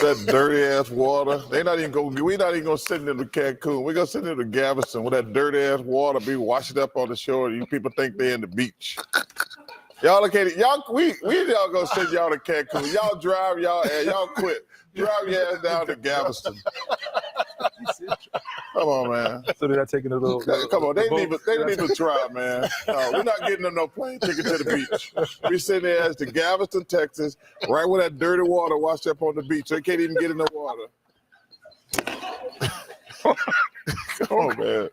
that dirty ass water. We not even gonna send them to Cancun. We're gonna send them to Galveston with that dirty ass water be washing up on the shore. You people think they're in the beach. Y'all located, we y'all gonna send y'all to Cancun. Y'all drive y'all quit. Drive your ass down to Galveston. Come on, man. So they're not taking a little. Come on, they didn't even try, man. No, we're not getting them no plane ticket to the beach. We send their ass to Galveston, Texas, right where that dirty water washed up on the beach. They can't even get in the water. Come on, man.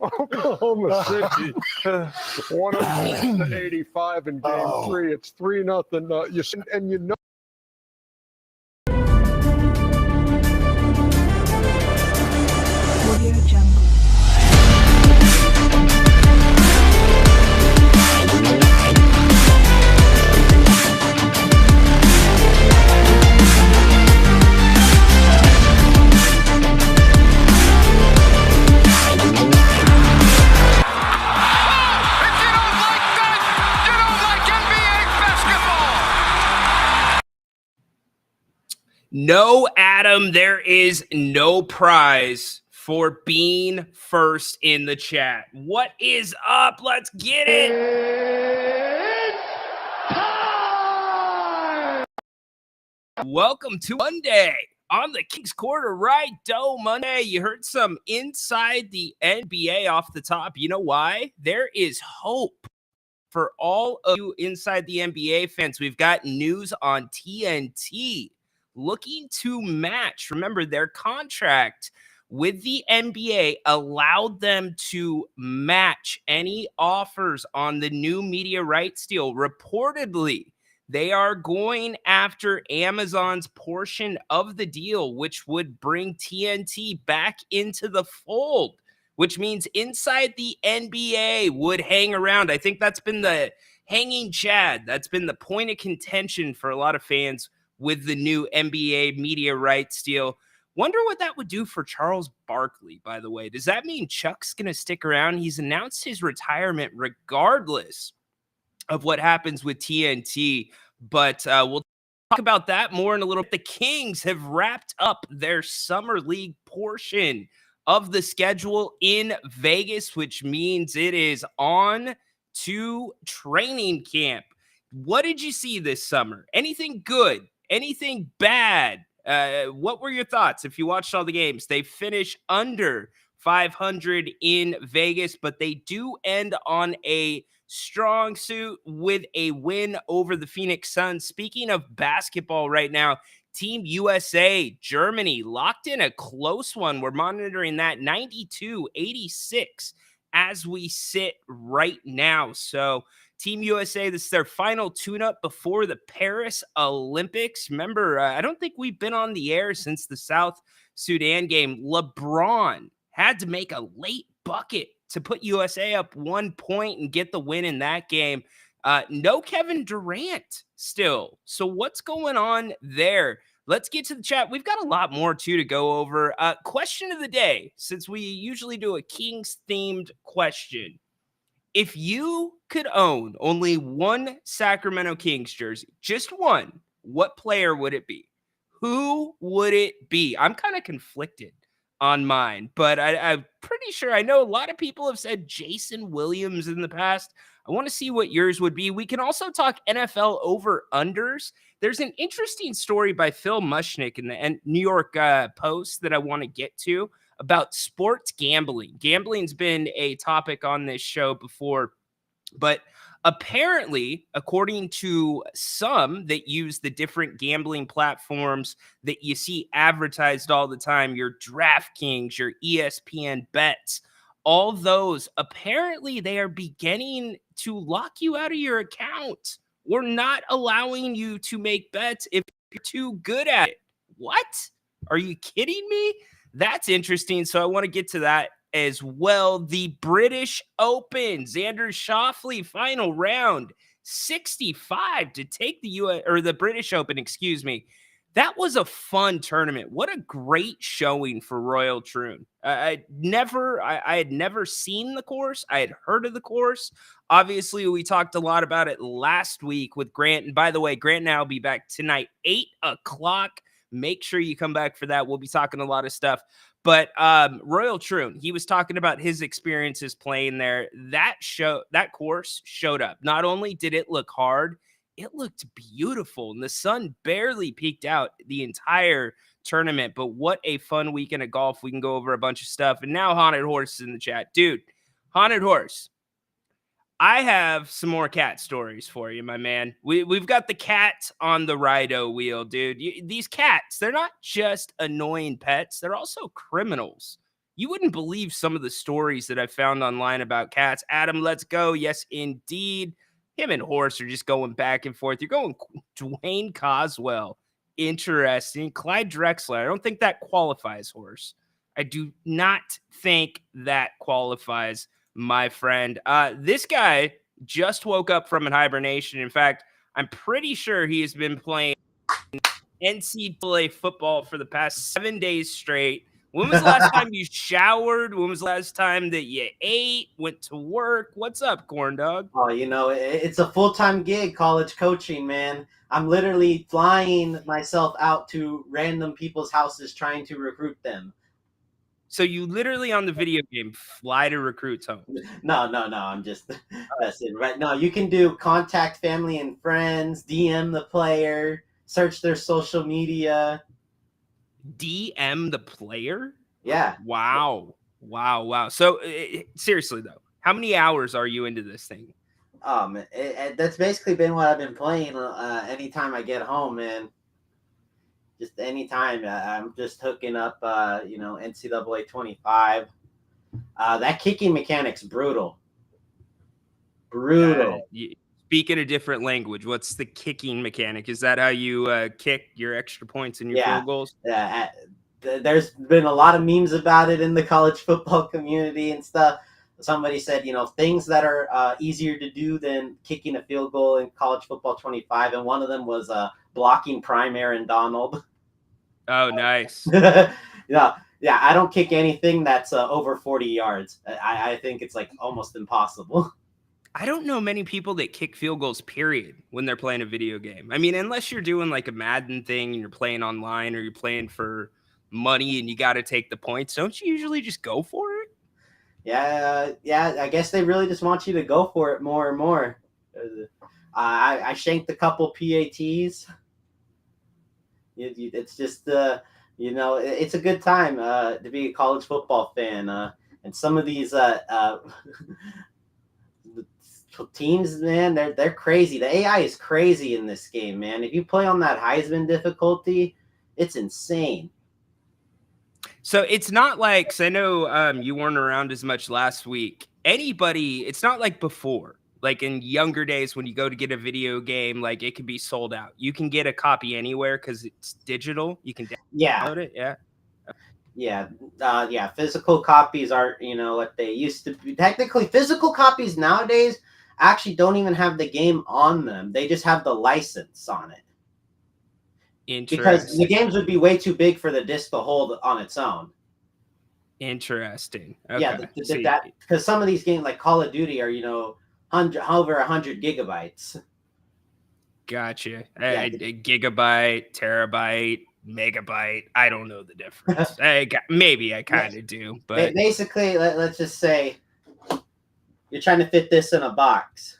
Oklahoma City, 106-85 in Game 3. It's 3-0. And you know. No, Adam, there is no prize for being first in the chat. What is up? Let's get it. Welcome to Monday on the King's Quarter Ry-doe Monday. You heard some inside the NBA off the top. You know why? There is hope for all of you inside the NBA fans. We've got news on TNT. Looking to match. Remember, their contract with the NBA allowed them to match any offers on the new media rights deal. Reportedly, they are going after Amazon's portion of the deal, which would bring TNT back into the fold, which means inside the NBA would hang around. I think that's been the hanging chad. That's been the point of contention for a lot of fans with the new NBA media rights deal. Wonder what that would do for Charles Barkley, by the way. Does that mean Chuck's going to stick around? He's announced his retirement regardless of what happens with TNT, but we'll talk about that more in a little bit. The Kings have wrapped up their summer league portion of the schedule in Vegas, which means it is on to training camp. What did you see this summer? Anything good? Anything bad? What were your thoughts if you watched all the games? They finish under 500 in Vegas, but they do end on a strong suit with a win over the Phoenix Suns. Speaking of basketball right now, Team USA, Germany, locked in a close one. We're monitoring that 92-86 as we sit right now. So Team USA, this is their final tune-up before the Paris Olympics. Remember, I don't think we've been on the air since the South Sudan game. LeBron had to make a late bucket to put USA up 1 point and get the win in that game. No Kevin Durant still. So what's going on there? Let's get to the chat. We've got a lot more, too, to go over. Question of the day, since we usually do a Kings-themed question. If you could own only one Sacramento Kings jersey, just one, what player would it be? Who would it be? I'm kind of conflicted on mine, but I'm pretty sure I know a lot of people have said Jason Williams in the past. I want to see what yours would be. We can also talk NFL over-unders. There's an interesting story by Phil Mushnick in the New York Post that I want to get to about sports gambling. Gambling's been a topic on this show before, but apparently, according to some that use the different gambling platforms that you see advertised all the time, your DraftKings, your ESPN bets, all those, apparently they are beginning to lock you out of your account or not allowing you to make bets if you're too good at it. What? Are you kidding me? That's interesting. So I want to get to that as well. The British Open, Xander Schauffele, final round, 65 to take the British Open, excuse me. That was a fun tournament. What a great showing for Royal Troon. I had never seen the course. I had heard of the course. Obviously, we talked a lot about it last week with Grant. And by the way, Grant and I will be back tonight, 8 o'clock. Make sure you come back for that. We'll be talking a lot of stuff. But Royal Troon, he was talking about his experiences playing there. That course showed up. Not only did it look hard, it looked beautiful, and the sun barely peeked out the entire tournament. But what a fun weekend of golf. We can go over a bunch of stuff. And now Haunted Horse is in the chat. Dude, Haunted Horse, I have some more cat stories for you, my man. We've got the cat on the Ry-doe wheel, dude. These cats, they're not just annoying pets. They're also criminals. You wouldn't believe some of the stories that I found online about cats. Adam, let's go. Yes, indeed. Him and Horse are just going back and forth. You're going Dwayne Coswell. Interesting. Clyde Drexler. I don't think that qualifies, Horse. I do not think that qualifies, my friend. This guy just woke up from hibernation. In fact, I'm pretty sure he has been playing NCAA football for the past 7 days straight. When was the last time you showered? When was the last time that you ate, went to work? What's up, corn dog? Oh, it's a full-time gig, college coaching, man. I'm literally flying myself out to random people's houses trying to recruit them. So you literally on the video game fly to recruits home? No. I'm just messing. Right? No, you can do contact family and friends, DM the player, search their social media. DM the player? Yeah. Wow. So seriously though, how many hours are you into this thing? That's basically been what I've been playing anytime I get home, man. Just anytime. I'm just hooking up, NCAA 25. That kicking mechanic's brutal. Speaking a different language, what's the kicking mechanic? Is that how you kick your extra points and your field goals? Yeah. There's been a lot of memes about it in the college football community and stuff. Somebody said, things that are easier to do than kicking a field goal in college football 25, and one of them was blocking prime Aaron Donald. Oh, nice. Yeah. I don't kick anything that's over 40 yards. I think it's like almost impossible. I don't know many people that kick field goals, period, when they're playing a video game. I mean, unless you're doing like a Madden thing and you're playing online or you're playing for money and you got to take the points, don't you usually just go for it? Yeah. I guess they really just want you to go for it more and more. I shanked a couple PATs. It's just, it's a good time to be a college football fan. And some of these teams, man, they're crazy. The AI is crazy in this game, man. If you play on that Heisman difficulty, it's insane. So it's not like, cause I know you weren't around as much last week. It's not like before, like in younger days when you go to get a video game, like it can be sold out. You can get a copy anywhere because it's digital. You can download it. Yeah. Physical copies aren't, what they used to be. Technically, physical copies nowadays actually don't even have the game on them. They just have the license on it. Because the games would be way too big for the disc to hold on its own. Interesting. Okay. Yeah, because some of these games like Call of Duty are, over 100 gigabytes. Gotcha. Gigabyte, terabyte, megabyte. I don't know the difference. Maybe I kind of do, but basically, let's just say you're trying to fit this in a box,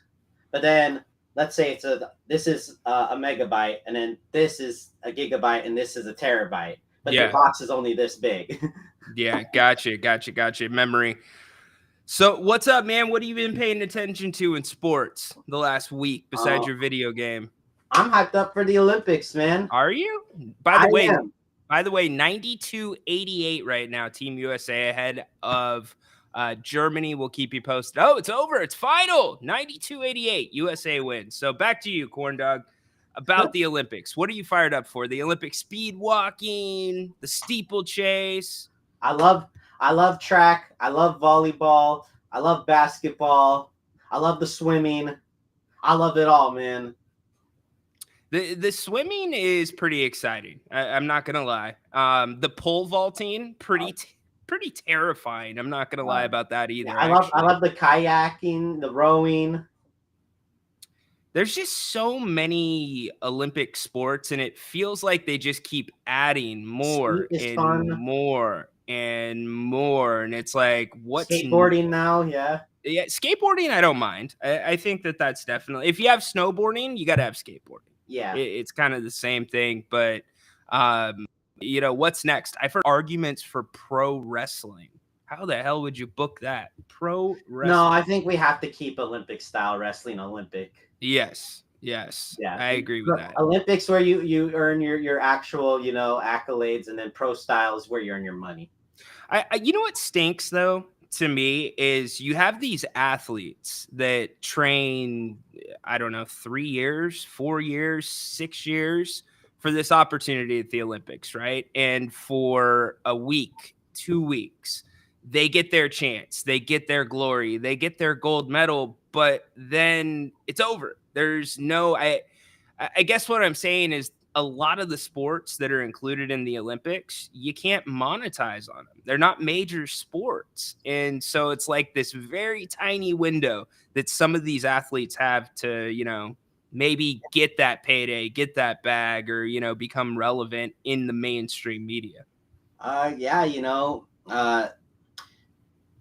but then let's say this is a megabyte, and then this is a gigabyte, and this is a terabyte, but the box is only this big. Yeah, gotcha. Memory. So what's up, man? What have you been paying attention to in sports the last week besides your video game? I'm hyped up for the Olympics, man. Are you? By the way, 92-88 right now. Team USA ahead of Germany. We'll keep you posted. Oh, it's over. It's final. 92-88. USA wins. So back to you, corn dog. About the Olympics. What are you fired up for? The Olympic speed walking, the steeplechase. I love track. I love volleyball. I love basketball. I love the swimming. I love it all, man. The swimming is pretty exciting. I'm not gonna lie. The pole vaulting, pretty terrifying. I'm not gonna lie about that either. I love the kayaking, the rowing. There's just so many Olympic sports, and it feels like they just keep adding more and fun. more and more. And it's like, what's skateboarding now? Yeah, skateboarding. I don't mind. I think that's definitely, if you have snowboarding, you got to have skateboarding. Yeah, It's kind of the same thing. But what's next? I've heard arguments for pro wrestling. How the hell would you book that? Pro wrestling? No, I think we have to keep Olympic style wrestling Olympic. Yes. Yeah, I agree with that. Olympics where you earn your actual, accolades, and then pro style is where you earn your money. You know what stinks though to me is you have these athletes that train, I don't know, 3 years, 4 years, 6 years for this opportunity at the Olympics, right? And for a week, 2 weeks, they get their chance, they get their glory, they get their gold medal, but then it's over. There's no, I guess what I'm saying is a lot of the sports that are included in the Olympics, you can't monetize on them. They're not major sports. And so it's like this very tiny window that some of these athletes have to, maybe get that payday, get that bag, or, become relevant in the mainstream media.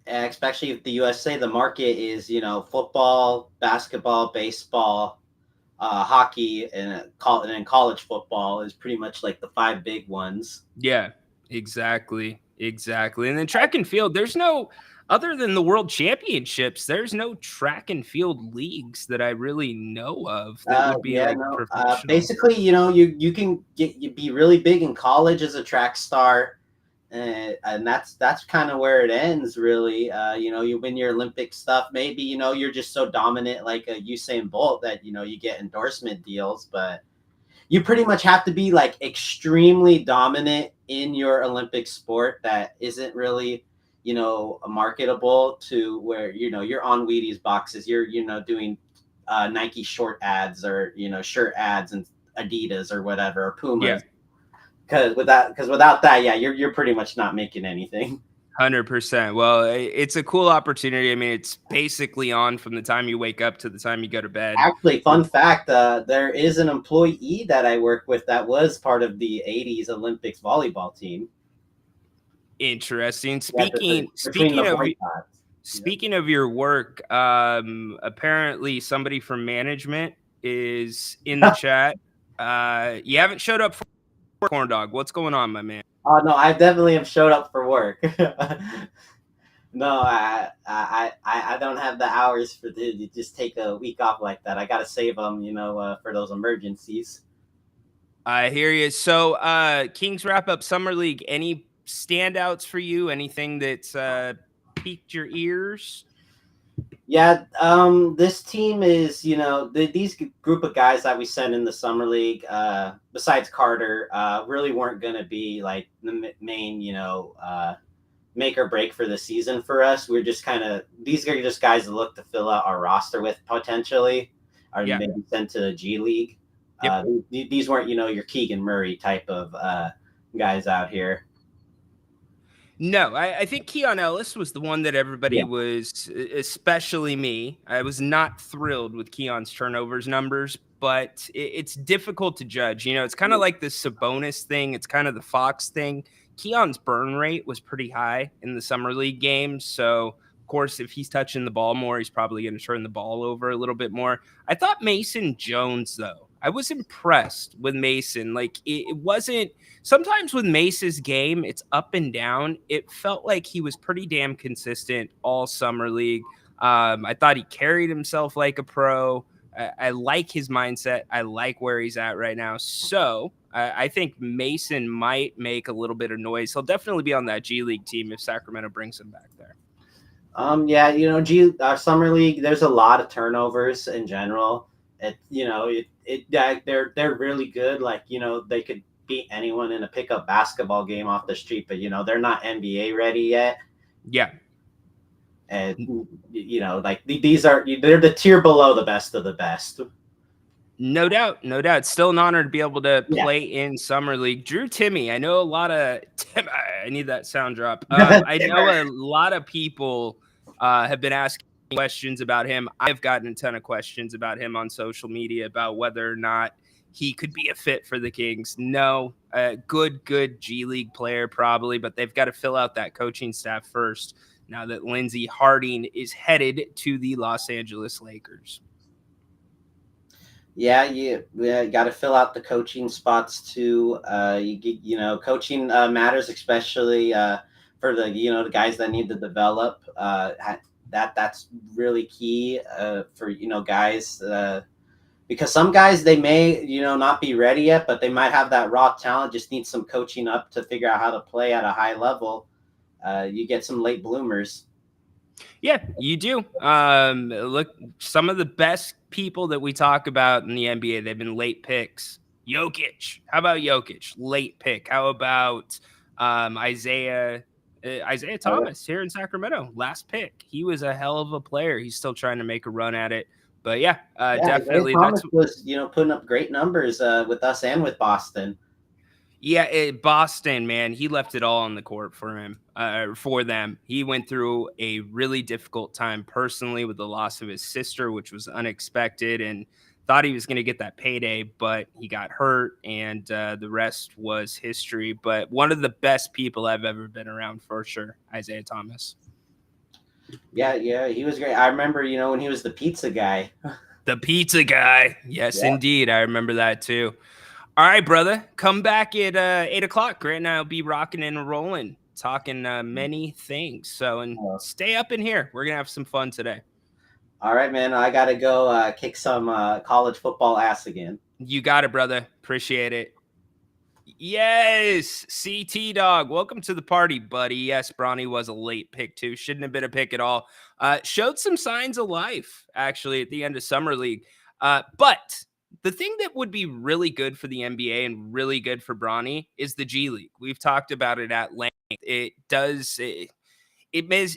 Especially if the USA, the market is, football, basketball, baseball, hockey, and then college football is pretty much like the 5 big ones. Yeah, exactly. And then track and field, there's no, other than the world championships, there's no track and field leagues that I really know of that would be professional. Basically, you can be really big in college as a track star. And that's kind of where it ends, really. You win your Olympic stuff. Maybe, you're just so dominant like a Usain Bolt that, you get endorsement deals. But you pretty much have to be like extremely dominant in your Olympic sport that isn't really, marketable to where, you're on Wheaties boxes. You're, doing Nike short ads or, shirt ads and Adidas or whatever, or Pumas. Yeah. Because without that, yeah, you're pretty much not making anything. 100%. Well, it's a cool opportunity. I mean, it's basically on from the time you wake up to the time you go to bed. Actually, fun fact, there is an employee that I work with that was part of the 80s Olympics volleyball team. Interesting. Speaking of your work, apparently somebody from management is in the chat. You haven't showed up for Corn Dog. What's going on, my man? Oh no, I definitely have showed up for work. No, I don't have the hours to just take a week off like that. I gotta save them, for those emergencies. I hear you. So, Kings wrap up Summer League. Any standouts for you? Anything that's piqued your ears? Yeah, this team is, these group of guys that we sent in the Summer League, besides Carter, really weren't going to be like the main, make or break for the season for us. We're just these are just guys that look to fill out our roster with potentially, or maybe sent to the G League. Yep. These weren't, your Keegan Murray type of guys out here. No, I think Keon Ellis was the one that everybody was, especially me. I was not thrilled with Keon's turnovers numbers, but it's difficult to judge. It's kind of like the Sabonis thing. It's kind of the Fox thing. Keon's burn rate was pretty high in the Summer League games. So, of course, if he's touching the ball more, he's probably going to turn the ball over a little bit more. I thought Mason Jones, though, I was impressed with Mason. Like, it wasn't – sometimes with Mace's game, it's up and down. It felt like he was pretty damn consistent all Summer League. I thought he carried himself like a pro. I like his mindset. I like where he's at right now. So I think Mason might make a little bit of noise. He'll definitely be on that G League team if Sacramento brings him back there. Summer League, there's a lot of turnovers in general. They're really good. Like, they could beat anyone in a pickup basketball game off the street, but they're not NBA ready yet. Yeah. And they're the tier below the best of the best. No doubt, no doubt. Still an honor to be able to Yeah. play in Summer League. Drew Timmy, I know a lot of I need that sound drop. I know a lot of people have been asking questions about him. I've gotten a ton of questions about him on social media about whether or not he could be a fit for the Kings. No, good G League player probably, but they've got to fill out that coaching staff first. Now that Lindsey Harding is headed to the Los Angeles Lakers. Yeah, you got to fill out the coaching spots too. Coaching matters, especially for the guys that need to develop. That's really key for guys because some guys they may not be ready yet, but they might have that raw talent. Just need some coaching up to figure out how to play at a high level. You get some late bloomers. Yeah, you do. Look, some of the best people that we talk about in the NBA, they've been late picks. Jokic. How about Jokic? Late pick. How about Isaiah Thomas here in Sacramento? Last pick. He was a hell of a player. He's still trying to make a run at it. But yeah, definitely. Thomas was putting up great numbers with us and with Boston. Yeah, Boston, man, he left it all on the court for him, for them. He went through a really difficult time personally with the loss of his sister, which was unexpected, and thought he was going to get that payday, but he got hurt, and the rest was history. But one of the best people I've ever been around for sure, Isaiah Thomas. Yeah, he was great. I remember, when he was the pizza guy. The pizza guy. Yes, indeed. I remember that too. All right, brother. Come back at 8 o'clock. Grant and I will be rocking and rolling, talking many things. So, and stay up in here. We're going to have some fun today. All right, man. I got to go kick some college football ass again. You got it, brother. Appreciate it. Yes, CT Dog. Welcome to the party, buddy. Yes, Bronny was a late pick too. Shouldn't have been a pick at all. Showed some signs of life, actually, at the end of Summer League. But the thing that would be really good for the NBA and really good for Bronny is the G League. We've talked about it at length. It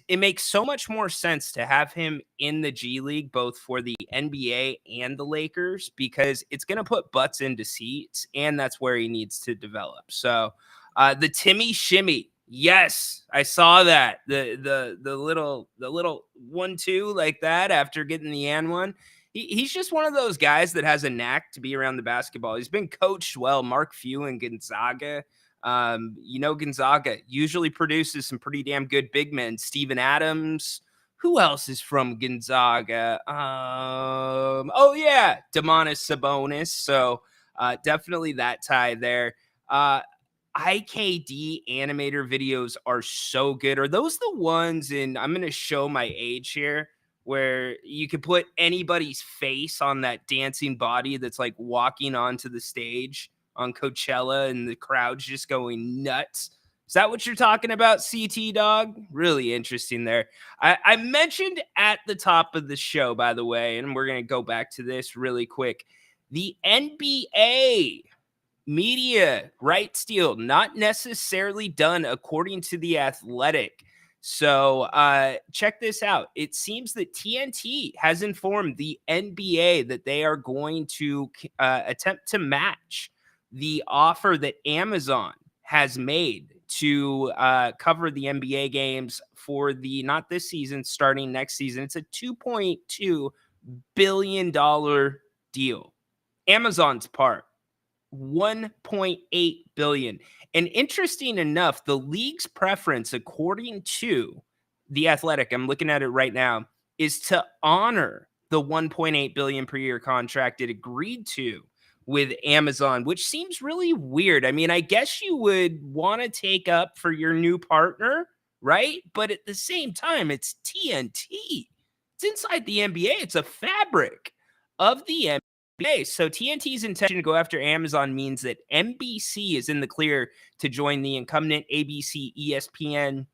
makes so much more sense to have him in the G League, both for the NBA and the Lakers, because it's going to put butts into seats, and that's where he needs to develop. So the Timmy Shimmy. Yes, I saw that. The little 1-2 like that after getting the and one. He's just one of those guys that has a knack to be around the basketball. He's been coached well. Mark Few and Gonzaga. Gonzaga usually produces some pretty damn good big men. Steven Adams. Who else is from Gonzaga? Domantas Sabonis. So definitely that tie there. IKD animator videos are so good. Are those the ones, and I'm going to show my age here, where you could put anybody's face on that dancing body that's like walking onto the stage on Coachella and the crowd's just going nuts? Is that what you're talking about, CT Dog? Really interesting there. I mentioned at the top of the show, by the way, and we're going to go back to this really quick. The NBA media rights deal, not necessarily done according to The Athletic. So check this out. It seems that TNT has informed the NBA that they are going to attempt to match the offer that Amazon has made to cover the NBA games for not this season, starting next season. It's a $2.2 billion deal. Amazon's part, $1.8 billion. And interesting enough, the league's preference, according to The Athletic, I'm looking at it right now, is to honor the $1.8 billion per year contract it agreed to with Amazon, which seems really weird. I mean, I guess you would want to take up for your new partner, right? But at the same time, it's TNT. It's inside the NBA. It's a fabric of the NBA. So TNT's intention to go after Amazon means that NBC is in the clear to join the incumbent ABC, ESPN,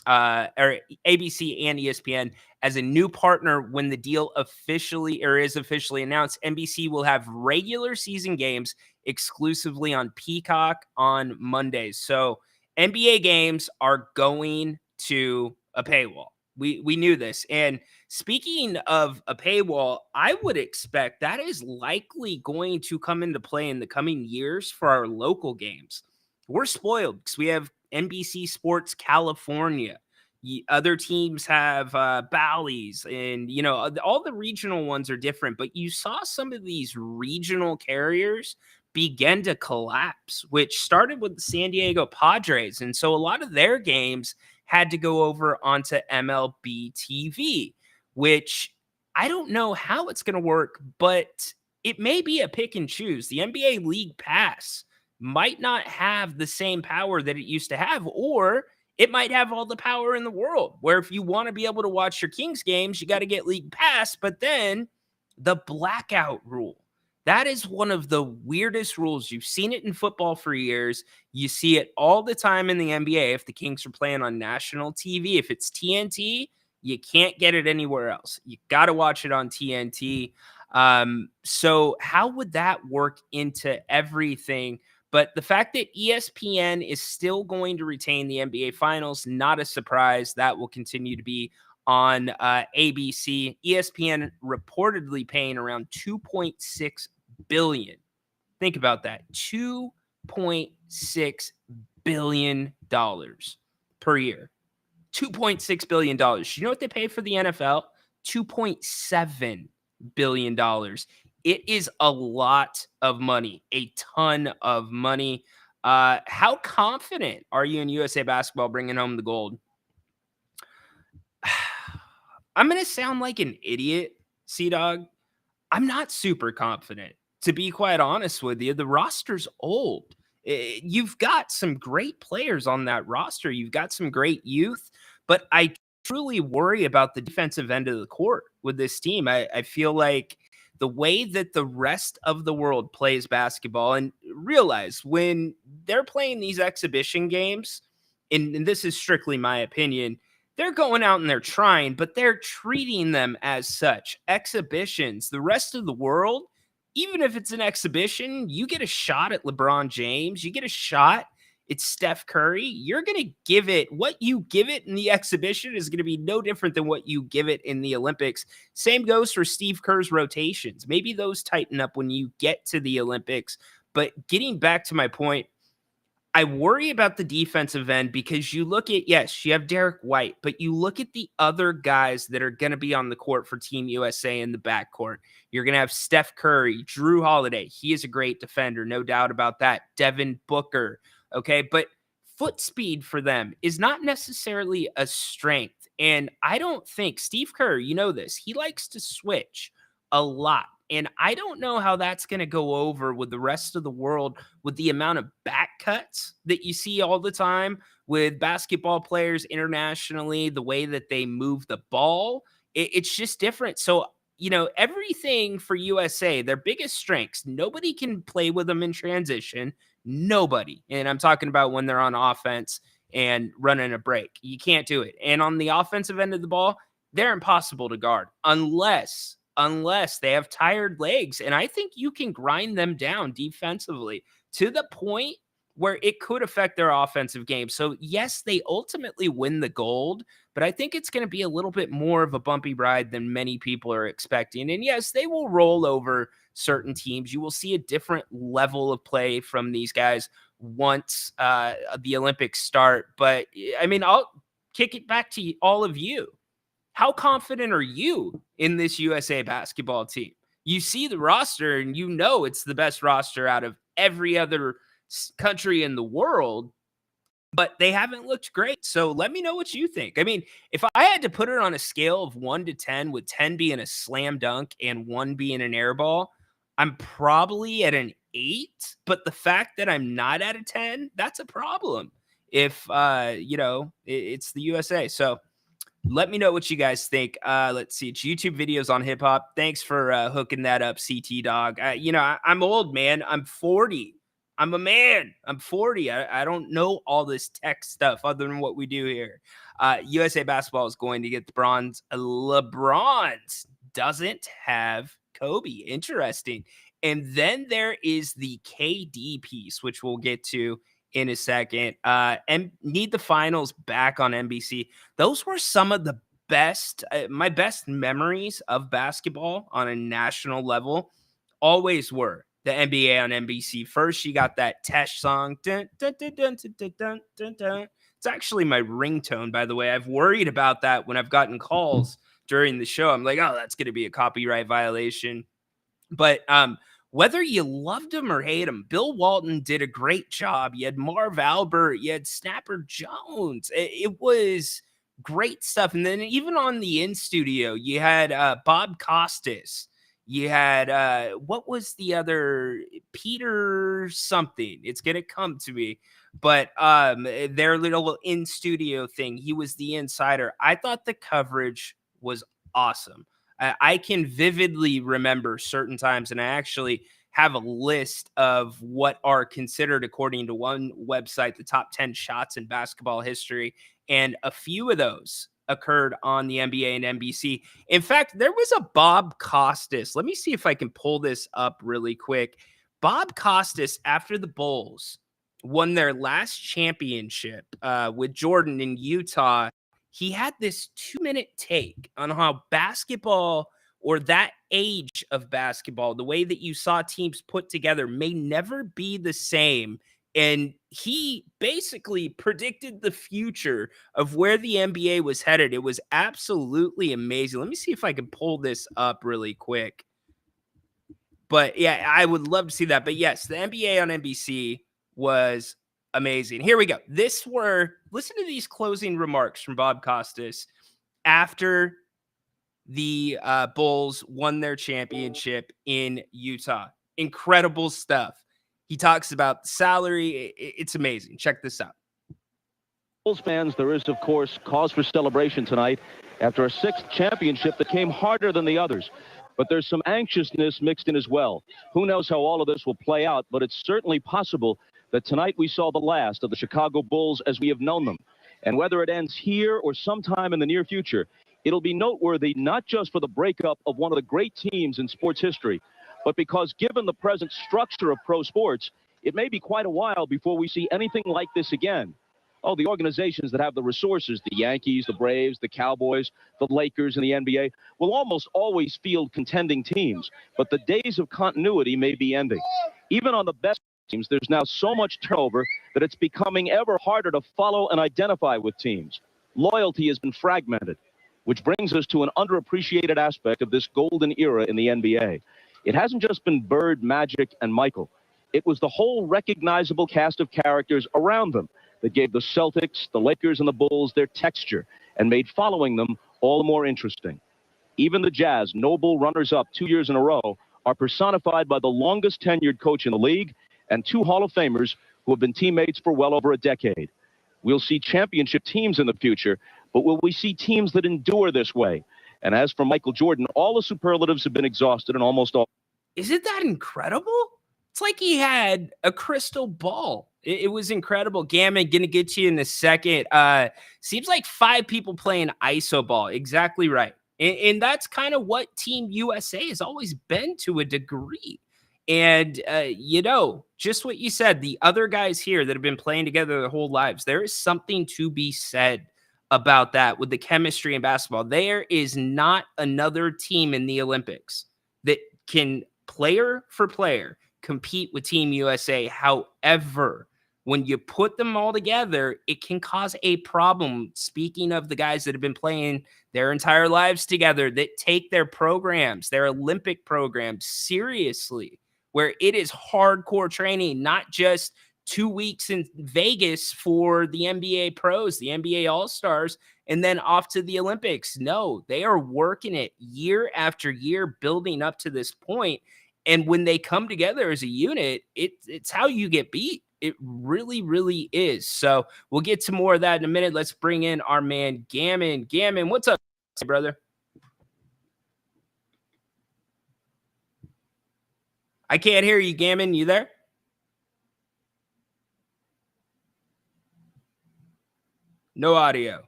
or ABC and ESPN as a new partner when the deal is officially announced. NBC will have regular season games exclusively on Peacock on Mondays. So NBA games are going to a paywall. We knew this. And speaking of a paywall, I would expect that is likely going to come into play in the coming years for our local games. We're spoiled because we have NBC Sports California. Other teams have Bally's, and all the regional ones are different. But you saw some of these regional carriers begin to collapse, which started with the San Diego Padres, and so a lot of their games had to go over onto MLB TV, which I don't know how it's going to work, but it may be a pick and choose. The NBA League Pass might not have the same power that it used to have, or it might have all the power in the world, where if you want to be able to watch your Kings games, you got to get League Pass. But then the blackout rule, that is one of the weirdest rules. You've seen it in football for years. You see it all the time in the NBA. If the Kings are playing on national TV, if it's TNT, you can't get it anywhere else. You got to watch it on TNT. So how would that work into everything? But the fact that ESPN is still going to retain the NBA Finals, not a surprise. That will continue to be on ABC. ESPN reportedly paying around $2.6 billion. Think about that. $2.6 billion per year. $2.6 billion. You know what they pay for the NFL? $2.7 billion. It is a lot of money, a ton of money. How confident are you in USA Basketball bringing home the gold? I'm going to sound like an idiot, C-Dog. I'm not super confident, to be quite honest with you. The roster's old. You've got some great players on that roster. You've got some great youth, but I truly worry about the defensive end of the court with this team. I feel like the way that the rest of the world plays basketball, and realize when they're playing these exhibition games, and this is strictly my opinion, they're going out and they're trying, but they're treating them as such. Exhibitions, the rest of the world, even if it's an exhibition, you get a shot at LeBron James, you get a shot at Steph Curry. You're going to give it what you give it in the exhibition is going to be no different than what you give it in the Olympics. Same goes for Steve Kerr's rotations. Maybe those tighten up when you get to the Olympics. But getting back to my point, I worry about the defensive end because you look at, yes, you have Derek White, but you look at the other guys that are going to be on the court for Team USA in the backcourt. You're going to have Steph Curry, Drew Holiday. He is a great defender, no doubt about that. Devin Booker. Okay, but foot speed for them is not necessarily a strength. And I don't think Steve Kerr, you know this, he likes to switch a lot. And I don't know how that's going to go over with the rest of the world with the amount of back cuts that you see all the time with basketball players internationally, the way that they move the ball. It's just different. So, everything for USA, their biggest strengths, nobody can play with them in transition. Nobody. And I'm talking about when they're on offense and running a break. You can't do it. And on the offensive end of the ball, they're impossible to guard unless they have tired legs. And I think you can grind them down defensively to the point where it could affect their offensive game. So yes, they ultimately win the gold, but I think it's going to be a little bit more of a bumpy ride than many people are expecting. And yes, they will roll over certain teams. You will see a different level of play from these guys once the Olympics start. But I mean, I'll kick it back to all of you. How confident are you in this USA basketball team? You see the roster and you know it's the best roster out of every other country in the world, but they haven't looked great. So let me know what you think. I mean, if I had to put it on a scale of 1 to 10, with 10 being a slam dunk and 1 being an air ball, I'm probably at an 8, but the fact that I'm not at a 10, that's a problem if, it's the USA. So let me know what you guys think. Let's see. It's YouTube videos on hip hop. Thanks for hooking that up, CT Dog. I'm old, man. I'm 40. I'm a man. I'm 40. I don't know all this tech stuff other than what we do here. USA Basketball is going to get the bronze. LeBron doesn't have Kobe. Interesting. And then there is the KD piece, which we'll get to in a second. And need the finals back on NBC. Those were some of the my best memories of basketball on a national level always were the NBA on NBC. First, you got that Tesh song. Dun, dun, dun, dun, dun, dun, dun, dun, dun. It's actually my ringtone, by the way. I've worried about that when I've gotten calls during the show. I'm like, oh, that's going to be a copyright violation. But whether you loved him or hate him, Bill Walton did a great job. You had Marv Albert, you had Snapper Jones. It was great stuff. And then even on the in studio, you had Bob Costas. You had what was the other Peter something? It's gonna come to me. But their little in studio thing, he was the insider. I thought the coverage was awesome. I can vividly remember certain times, and I actually have a list of what are considered, according to one website, the top 10 shots in basketball history. And a few of those occurred on the NBA and NBC. In fact, there was a Bob Costas. Let me see if I can pull this up really quick. Bob Costas, after the Bulls won their last championship with Jordan in Utah, he had this 2-minute take on how basketball, or that age of basketball, the way that you saw teams put together, may never be the same. And he basically predicted the future of where the NBA was headed. It was absolutely amazing. Let me see if I can pull this up really quick. But yeah, I would love to see that. But yes, the NBA on NBC was amazing. Here we go. Listen to these closing remarks from Bob Costas after the Bulls won their championship in Utah. Incredible stuff. He talks about the salary. It's amazing. Check this out. Bulls fans, there is, of course, cause for celebration tonight after a 6th championship that came harder than the others. But there's some anxiousness mixed in as well. Who knows how all of this will play out, but it's certainly possible that tonight we saw the last of the Chicago Bulls as we have known them. And whether it ends here or sometime in the near future, it'll be noteworthy not just for the breakup of one of the great teams in sports history, but because given the present structure of pro sports, it may be quite a while before we see anything like this again. Oh, the organizations that have the resources, the Yankees, the Braves, the Cowboys, the Lakers, and the NBA, will almost always field contending teams. But the days of continuity may be ending. Even on the best teams, there's now so much turnover that it's becoming ever harder to follow and identify with teams. Loyalty has been fragmented, which brings us to an underappreciated aspect of this golden era in the NBA. It hasn't just been Bird, Magic, and Michael. It was the whole recognizable cast of characters around them that gave the Celtics, the Lakers, and the Bulls their texture and made following them all the more interesting. Even the Jazz, noble runners-up 2 years in a row, are personified by the longest tenured coach in the league and 2 Hall of Famers who have been teammates for well over a decade. We'll see championship teams in the future, but will we see teams that endure this way? And as for Michael Jordan, all the superlatives have been exhausted and almost all. Isn't that incredible? It's like he had a crystal ball. It was incredible. Gammon, gonna get to you in a second. Seems like 5 people playing iso ball. Exactly right. And that's kind of what Team USA has always been to a degree. And, just what you said, the other guys here that have been playing together their whole lives, there is something to be said about that with the chemistry in basketball. There is not another team in the Olympics that can, player for player, compete with Team USA. However, when you put them all together, it can cause a problem. Speaking of the guys that have been playing their entire lives together, that take their programs, their Olympic programs, seriously, where it is hardcore training, not just 2 weeks in Vegas for the NBA pros, the NBA All-Stars, and then off to the Olympics. No, they are working it year after year, building up to this point. And when they come together as a unit, it's how you get beat. It really, really is. So we'll get to more of that in a minute. Let's bring in our man, Gammon. Gammon, what's up, brother? I can't hear you, Gammon. You there? No audio.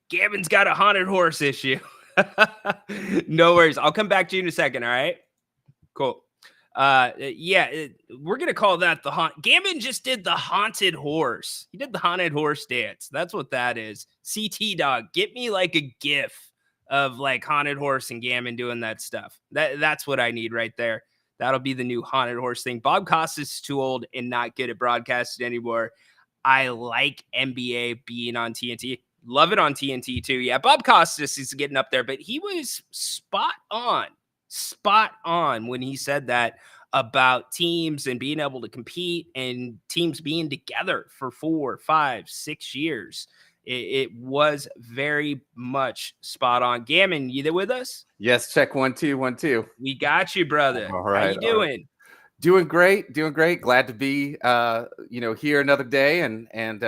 Gammon's got a haunted horse issue. No worries. I'll come back to you in a second, all right? Cool. We're gonna call that the haunt. Gammon just did the haunted horse. He did the haunted horse dance. That's what that is. CT dog, get me like a gif of like haunted horse and Gammon doing that stuff. That's what I need right there. That'll be the new haunted horse thing. Bob Costas is too old and not good at broadcasting anymore. I like NBA being on TNT. Love it on TNT too. Yeah, Bob Costas is getting up there, but he was spot on when he said that about teams and being able to compete and teams being together for 4, 5, 6 years. It was very much spot on. Gammon, you there with us? Yes, check 1 2 1 2. We got you, brother. All right, How you all right. doing? Doing great. Glad to be here another day and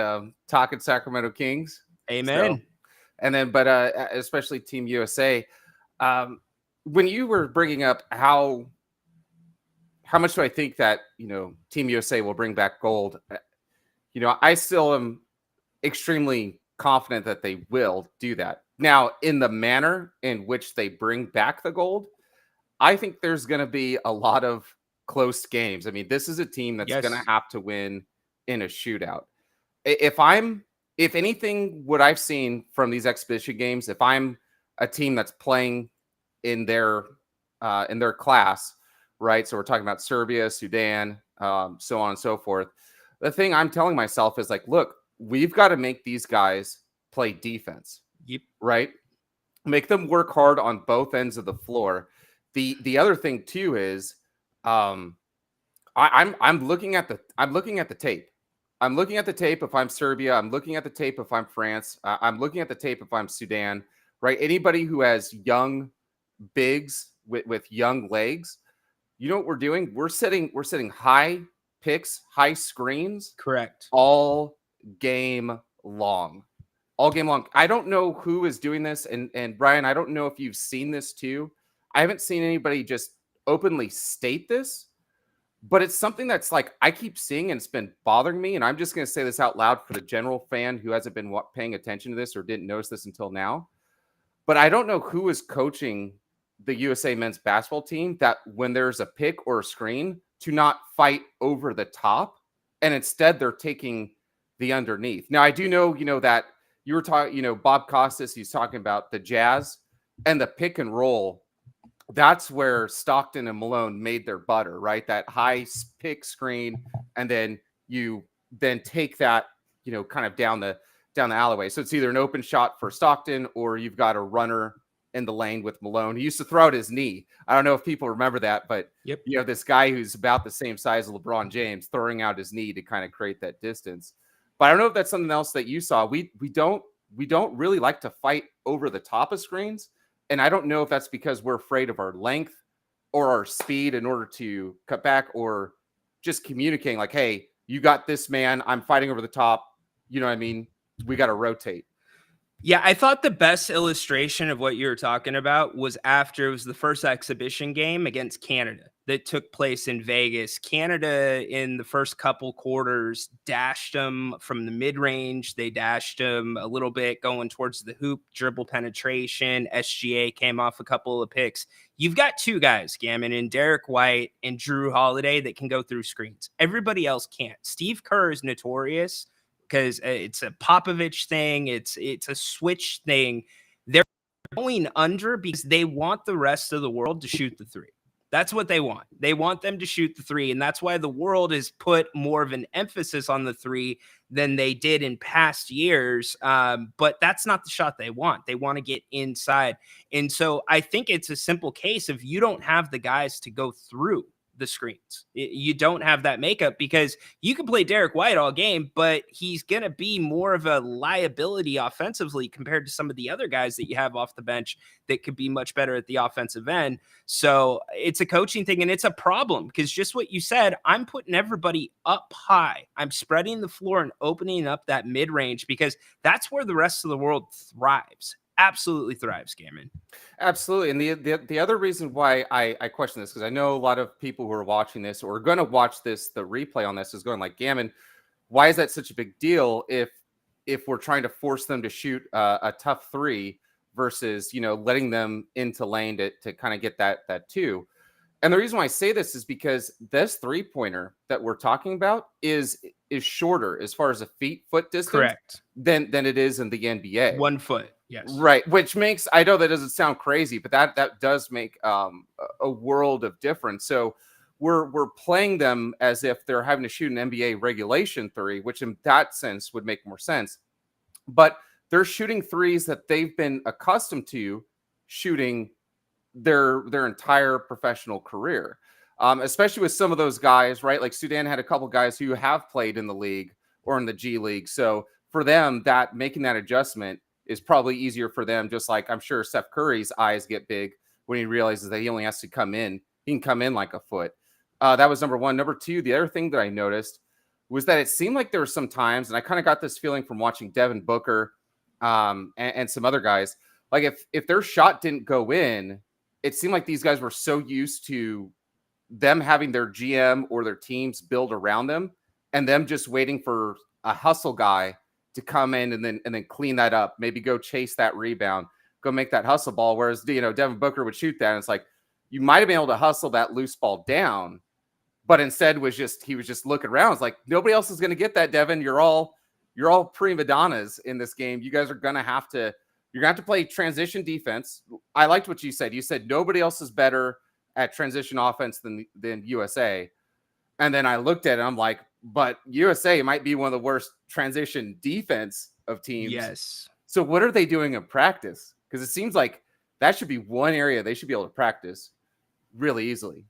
talking Sacramento Kings. Amen. But especially Team USA. When you were bringing up how much do I think that Team USA will bring back gold? I still am extremely confident that they will do that. Now, in the manner in which they bring back the gold, I think there's going to be a lot of close games. I mean, this is a team that's going to have to win in a shootout. If anything, what I've seen from these exhibition games, if I'm a team that's playing in their class, right? So we're talking about Serbia, Sudan, so on and so forth. The thing I'm telling myself is like, look, we've got to make these guys play defense. Yep. Right? Make them work hard on both ends of the floor. The other thing too is I'm looking at the tape. I'm looking at the tape if I'm Serbia. I'm looking at the tape if I'm France. I'm looking at the tape if I'm Sudan. Right? Anybody who has young bigs with young legs, you know what we're doing? We're setting high picks, high screens. Correct. All game long. I don't know who is doing this. And Brian, I don't know if you've seen this too. I haven't seen anybody just openly state this, but it's something that's like I keep seeing and it's been bothering me. And I'm just going to say this out loud for the general fan who hasn't been paying attention to this or didn't notice this until now. But I don't know who is coaching the USA men's basketball team that when there's a pick or a screen to not fight over the top, and instead they're taking the underneath. Now, I do know, that you were talking, Bob Costas, he's talking about the Jazz and the pick and roll. That's where Stockton and Malone made their butter, right? That high pick screen, and then you take that, kind of down the alleyway. So it's either an open shot for Stockton or you've got a runner in the lane with Malone. He used to throw out his knee. I don't know if people remember that, but you have this guy who's about the same size as LeBron James throwing out his knee to kind of create that distance. But I don't know if that's something else that you saw. We don't really like to fight over the top of screens. And I don't know if that's because we're afraid of our length or our speed in order to cut back, or just communicating like, hey, you got this man, I'm fighting over the top. You know what I mean? We got to rotate. Yeah, I thought the best illustration of what you were talking about was after it was the first exhibition game against Canada that took place in Vegas. Canada in the first couple quarters dashed them from the mid-range. They dashed them a little bit going towards the hoop, dribble penetration. SGA came off a couple of picks. You've got two guys, Gammon, and Derek White and Drew Holiday that can go through screens. Everybody else can't. Steve Kerr is notorious because it's a Popovich thing. It's a switch thing. They're going under because they want the rest of the world to shoot the three. That's what they want. They want them to shoot the three. And that's why the world has put more of an emphasis on the three than they did in past years. But that's not the shot they want. They want to get inside. And so I think it's a simple case of you don't have the guys to go through the screens. You don't have that makeup because you can play Derek White all game, but he's going to be more of a liability offensively compared to some of the other guys that you have off the bench that could be much better at the offensive end. So it's a coaching thing, and it's a problem because just what you said, I'm putting everybody up high. I'm spreading the floor and opening up that mid-range because that's where the rest of the world thrives. Absolutely thrives, Gammon. Absolutely. And the other reason why I question this, because I know a lot of people who are watching this or are going to watch this, the replay on this is going like, Gammon, why is that such a big deal if we're trying to force them to shoot a tough three versus, letting them into lane to kind of get that two? And the reason why I say this is because this 3-pointer that we're talking about is shorter as far as a foot distance Correct. than it is in the NBA. 1 foot. Yes. Right, which makes, I know that doesn't sound crazy, but that does make a world of difference. So we're playing them as if they're having to shoot an NBA regulation 3, which in that sense would make more sense. But they're shooting threes that they've been accustomed to shooting their entire professional career, especially with some of those guys, right? Like Sudan had a couple guys who have played in the league or in the G League. So for them, that making that adjustment is probably easier for them. Just like I'm sure Steph Curry's eyes get big when he realizes that he only has to come in. He can come in like a foot. That was number one. Number two, the other thing that I noticed was that it seemed like there were some times, and I kind of got this feeling from watching Devin Booker and some other guys, like if their shot didn't go in, it seemed like these guys were so used to them having their GM or their teams build around them and them just waiting for a hustle guy to come in and then clean that up, maybe go chase that rebound, go make that hustle ball. Whereas, Devin Booker would shoot that. And it's like, you might've been able to hustle that loose ball down, but instead he was just looking around. It's like, nobody else is going to get that, Devin. You're all prima donnas in this game. You guys are going to have to play transition defense. I liked what you said. You said nobody else is better at transition offense than USA. And then I looked at it, I'm like, but USA might be one of the worst transition defense of teams. Yes. So what are they doing in practice? Because it seems like that should be one area they should be able to practice really easily.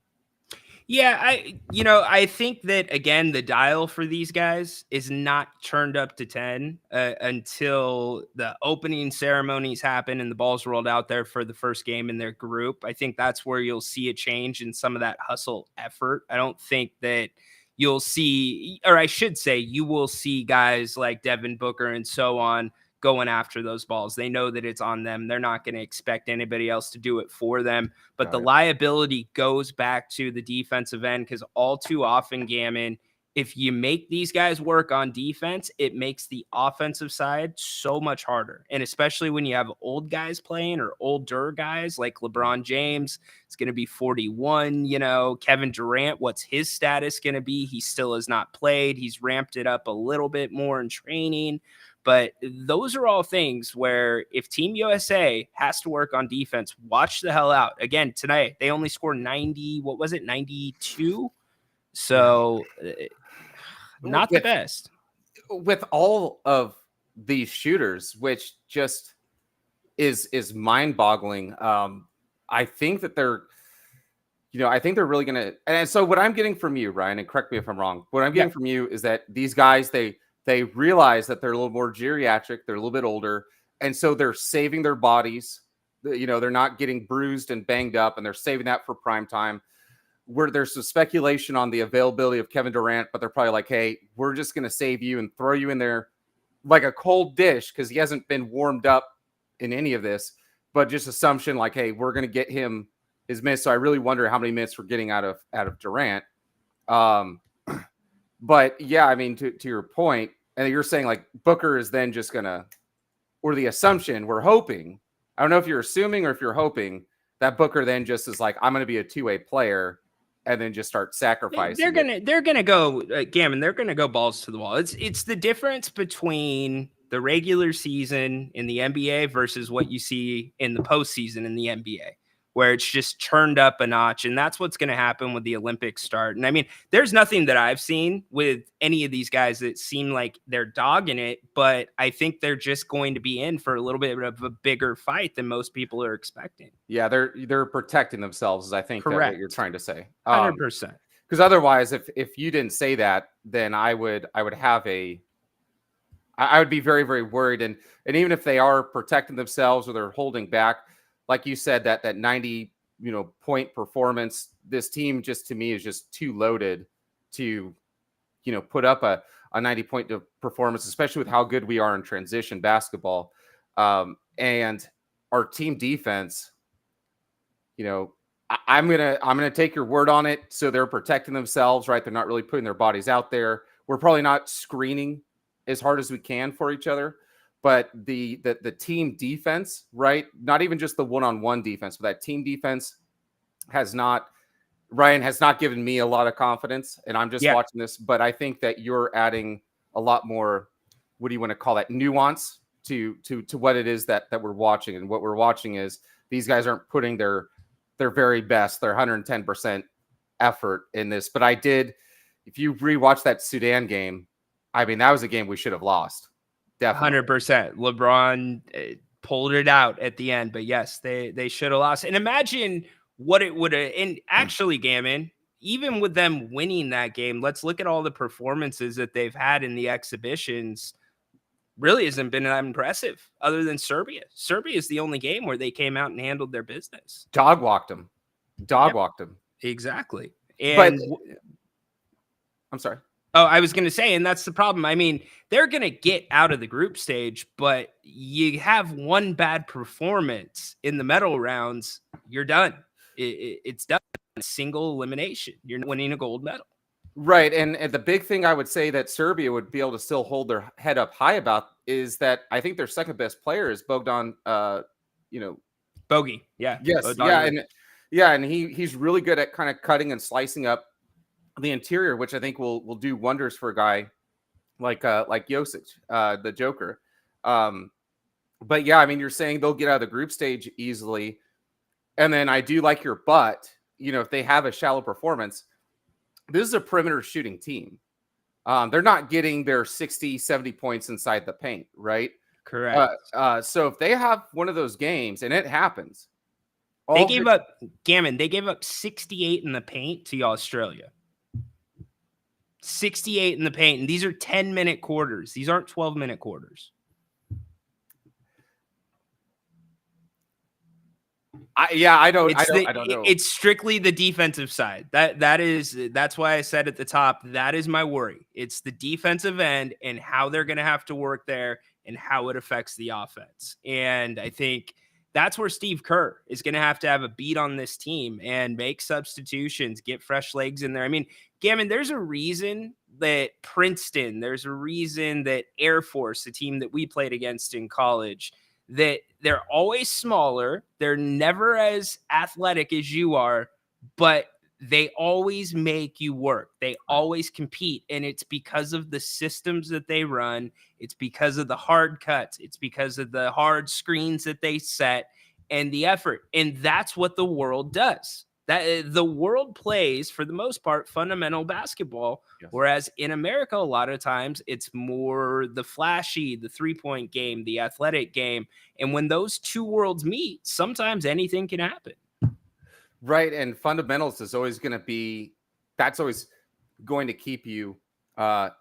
Yeah, I think that, again, the dial for these guys is not turned up to 10 until the opening ceremonies happen and the ball's rolled out there for the first game in their group. I think that's where you'll see a change in some of that hustle effort. I don't think that you'll see, or I should say, you will see guys like Devin Booker and so on going after those balls. They know that it's on them. They're not going to expect anybody else to do it for them. But the liability goes back to the defensive end, because all too often, Gammon, if you make these guys work on defense, it makes the offensive side so much harder. And especially when you have old guys playing, or older guys like LeBron James, it's going to be 41. Kevin Durant, what's his status going to be? He still has not played. He's ramped it up a little bit more in training. But those are all things where if Team USA has to work on defense, watch the hell out. Again, tonight, they only scored 92? So not the best. With all of these shooters, which just is mind-boggling. I think that they're really going to, and so what I'm getting from you, Ryan, and correct me if I'm wrong, what I'm getting from you is that these guys, they realize that they're a little more geriatric, they're a little bit older, and so they're saving their bodies. They're not getting bruised and banged up, and they're saving that for prime time. Where there's some speculation on the availability of Kevin Durant, but they're probably like, hey, we're just going to save you and throw you in there like a cold dish because he hasn't been warmed up in any of this, but just assumption like, hey, we're going to get him his minutes. So I really wonder how many minutes we're getting out of Durant. But yeah, I mean, to your point, and you're saying like Booker is then just gonna, or the assumption we're hoping, I don't know if you're assuming or if you're hoping that Booker then just is like, I'm going to be a two-way player and then just start sacrificing. They're gonna go, Gammon. They're gonna go balls to the wall. It's the difference between the regular season in the NBA versus what you see in the postseason in the NBA, where it's just turned up a notch. And that's what's going to happen with the Olympics start. And I mean, there's nothing that I've seen with any of these guys that seem like they're dogging it, but I think they're just going to be in for a little bit of a bigger fight than most people are expecting. Yeah, they're protecting themselves, I think. Correct. What you're trying to say. 100%. Because otherwise, if you didn't say that, then I would be very, very worried. And even if they are protecting themselves or they're holding back, like you said, that 90 point performance, this team just to me is just too loaded to put up a 90-point performance, especially with how good we are in transition basketball. And our team defense, I'm gonna take your word on it. So they're protecting themselves, right? They're not really putting their bodies out there. We're probably not screening as hard as we can for each other. But the team defense, right? Not even just the one-on-one defense, but that team defense has not Ryan has not given me a lot of confidence, and I'm just watching this. But I think that you're adding a lot more. What do you want to call that? Nuance to what it is that we're watching, and what we're watching is these guys aren't putting their very best, their 110% effort in this. But I did. If you rewatch that Sudan game, I mean, that was a game we should have lost. Definitely. 100%. LeBron pulled it out at the end, but yes, they should have lost. And imagine what it would have. And actually, Gammon, even with them winning that game, let's look at all the performances that they've had in the exhibitions. Really hasn't been that impressive other than Serbia. Serbia is the only game where they came out and handled their business. Dog walked them. Exactly. And but I'm sorry. Oh, I was going to say, and that's the problem. I mean, they're going to get out of the group stage, but you have one bad performance in the medal rounds, you're done. It's done. Single elimination. You're not winning a gold medal. Right. And the big thing I would say that Serbia would be able to still hold their head up high about is that I think their second best player is Bogdan, Bogey. Yeah. Yes. Bogdan. And he's really good at kind of cutting and slicing up the interior, which I think will do wonders for a guy like Josic, the Joker. But yeah, I mean, you're saying they'll get out of the group stage easily. And then I do like your but, if they have a shallow performance, this is a perimeter shooting team. They're not getting their 60, 70 points inside the paint, right? Correct. So if they have one of those games, and it happens. They gave up 68 in the paint to Australia. 68 in the paint. And these are 10-minute quarters. These aren't 12-minute quarters. I don't know. It's strictly the defensive side. That's why I said at the top, that is my worry. It's the defensive end and how they're going to have to work there and how it affects the offense. And I think that's where Steve Kerr is going to have a beat on this team and make substitutions, get fresh legs in there. I mean, Gammon, there's a reason that Princeton, there's a reason that Air Force, the team that we played against in college, that they're always smaller. They're never as athletic as you are, but they always make you work. They always compete. And it's because of the systems that they run. It's because of the hard cuts. It's because of the hard screens that they set and the effort. And that's what the world does. That the world plays, for the most part, fundamental basketball. Yes. Whereas in America, a lot of times it's more the flashy, the three-point game, the athletic game. And when those two worlds meet, sometimes anything can happen. Right. And fundamentals is always going to be, that's always going to keep you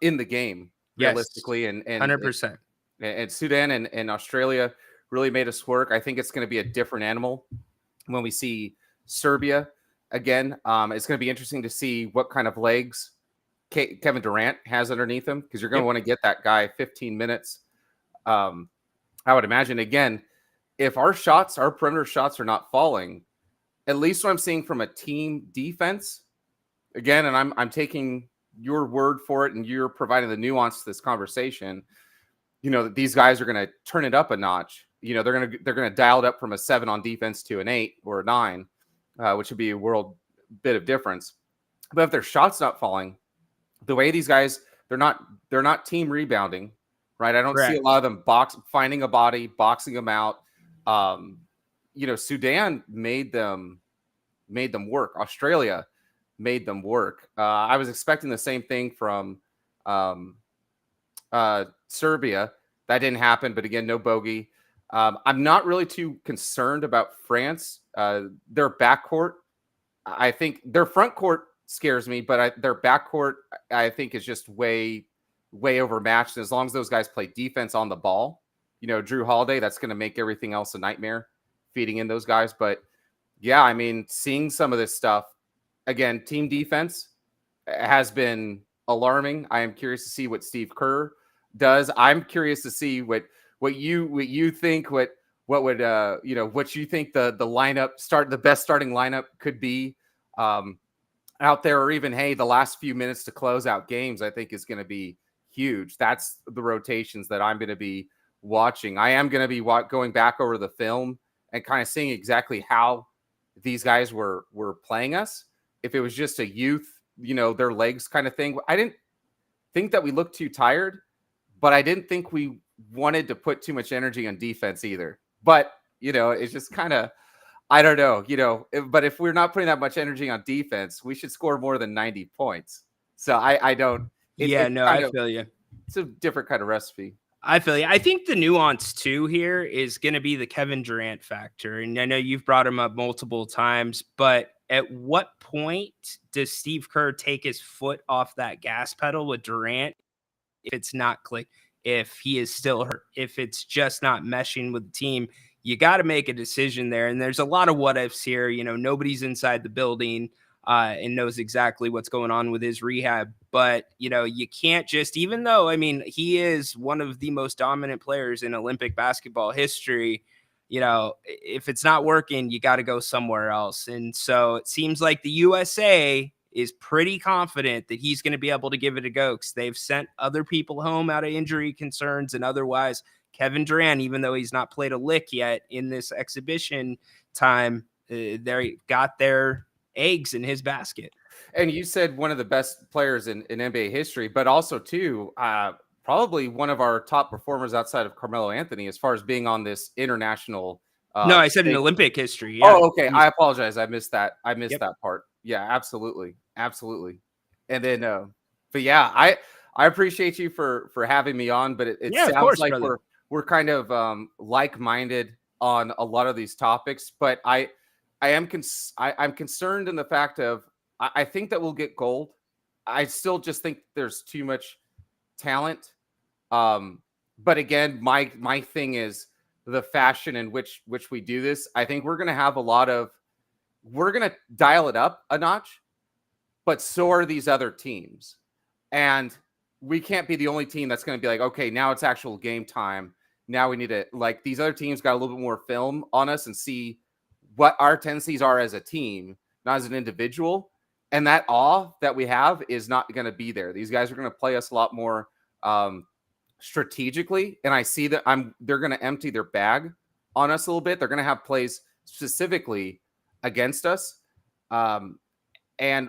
in the game, realistically. Yes, and 100%. And Sudan and Australia really made us work. I think it's going to be a different animal when we see Serbia again. It's going to be interesting to see what kind of legs Kevin Durant has underneath him, because you're going to want to get that guy 15 minutes. I would imagine, again, if our perimeter shots are not falling, at least what I'm seeing from a team defense, again, and I'm taking your word for it, and you're providing the nuance to this conversation, that these guys are going to turn it up a notch. They're going to dial it up from a 7 on defense to an 8 or a 9. Which would be a world bit of difference. But if their shots not falling, the way these guys, they're not team rebounding, right? I don't see a lot of them finding a body, boxing them out. Sudan made them work. Australia made them work. I was expecting the same thing from Serbia. That didn't happen, but again, no bogey. I'm not really too concerned about France. Their backcourt, I think their front court scares me, but their backcourt, I think, is just way overmatched. And as long as those guys play defense on the ball, Drew Holiday, that's going to make everything else a nightmare, feeding in those guys. But yeah, I mean, seeing some of this stuff, again, team defense has been alarming. I am curious to see what Steve Kerr does. I'm curious to see what you think, what you think the best starting lineup could be out there, or even, hey, the last few minutes to close out games, I think is going to be huge. That's the rotations that I'm going to be watching. I am going to be going back over the film and kind of seeing exactly how these guys were playing us. if it was just a youth, their legs kind of thing. I didn't think that we looked too tired, but I didn't think we wanted to put too much energy on defense either. But, it's just kind of, I don't know, but if we're not putting that much energy on defense, we should score more than 90 points. So I don't. I feel you. It's a different kind of recipe. I feel you. I think the nuance too here is going to be the Kevin Durant factor. And I know you've brought him up multiple times, but at what point does Steve Kerr take his foot off that gas pedal with Durant if it's not click, if he is still hurt, if it's just not meshing with the team? You got to make a decision there. And there's a lot of what ifs here. Nobody's inside the building and knows exactly what's going on with his rehab. But, you can't just, even though, he is one of the most dominant players in Olympic basketball history, if it's not working, you got to go somewhere else. And so it seems like the USA is pretty confident that he's going to be able to give it a go because they've sent other people home out of injury concerns and otherwise. Kevin Durant, even though he's not played a lick yet in this exhibition time, they got their eggs in his basket. And you said one of the best players in NBA history, but also too, probably one of our top performers outside of Carmelo Anthony as far as being on this international. No, I said in Olympic history. Yeah. Oh, okay. I apologize. I missed that. That part. Yeah, absolutely. And then, but yeah, I appreciate you for having me on, but it sounds course, like brother. we're kind of like-minded on a lot of these topics, but I'm concerned in the fact of I think that we'll get gold. I still just think there's too much talent. But again, my thing is the fashion in which we do this. I think we're going to dial it up a notch, but so are these other teams. And we can't be the only team that's going to be like, okay, now it's actual game time. Now we need to, like, these other teams got a little bit more film on us and see what our tendencies are as a team, not as an individual. And that awe that we have is not going to be there. These guys are going to play us a lot more strategically. And I see that they're going to empty their bag on us a little bit. They're going to have plays specifically against us. And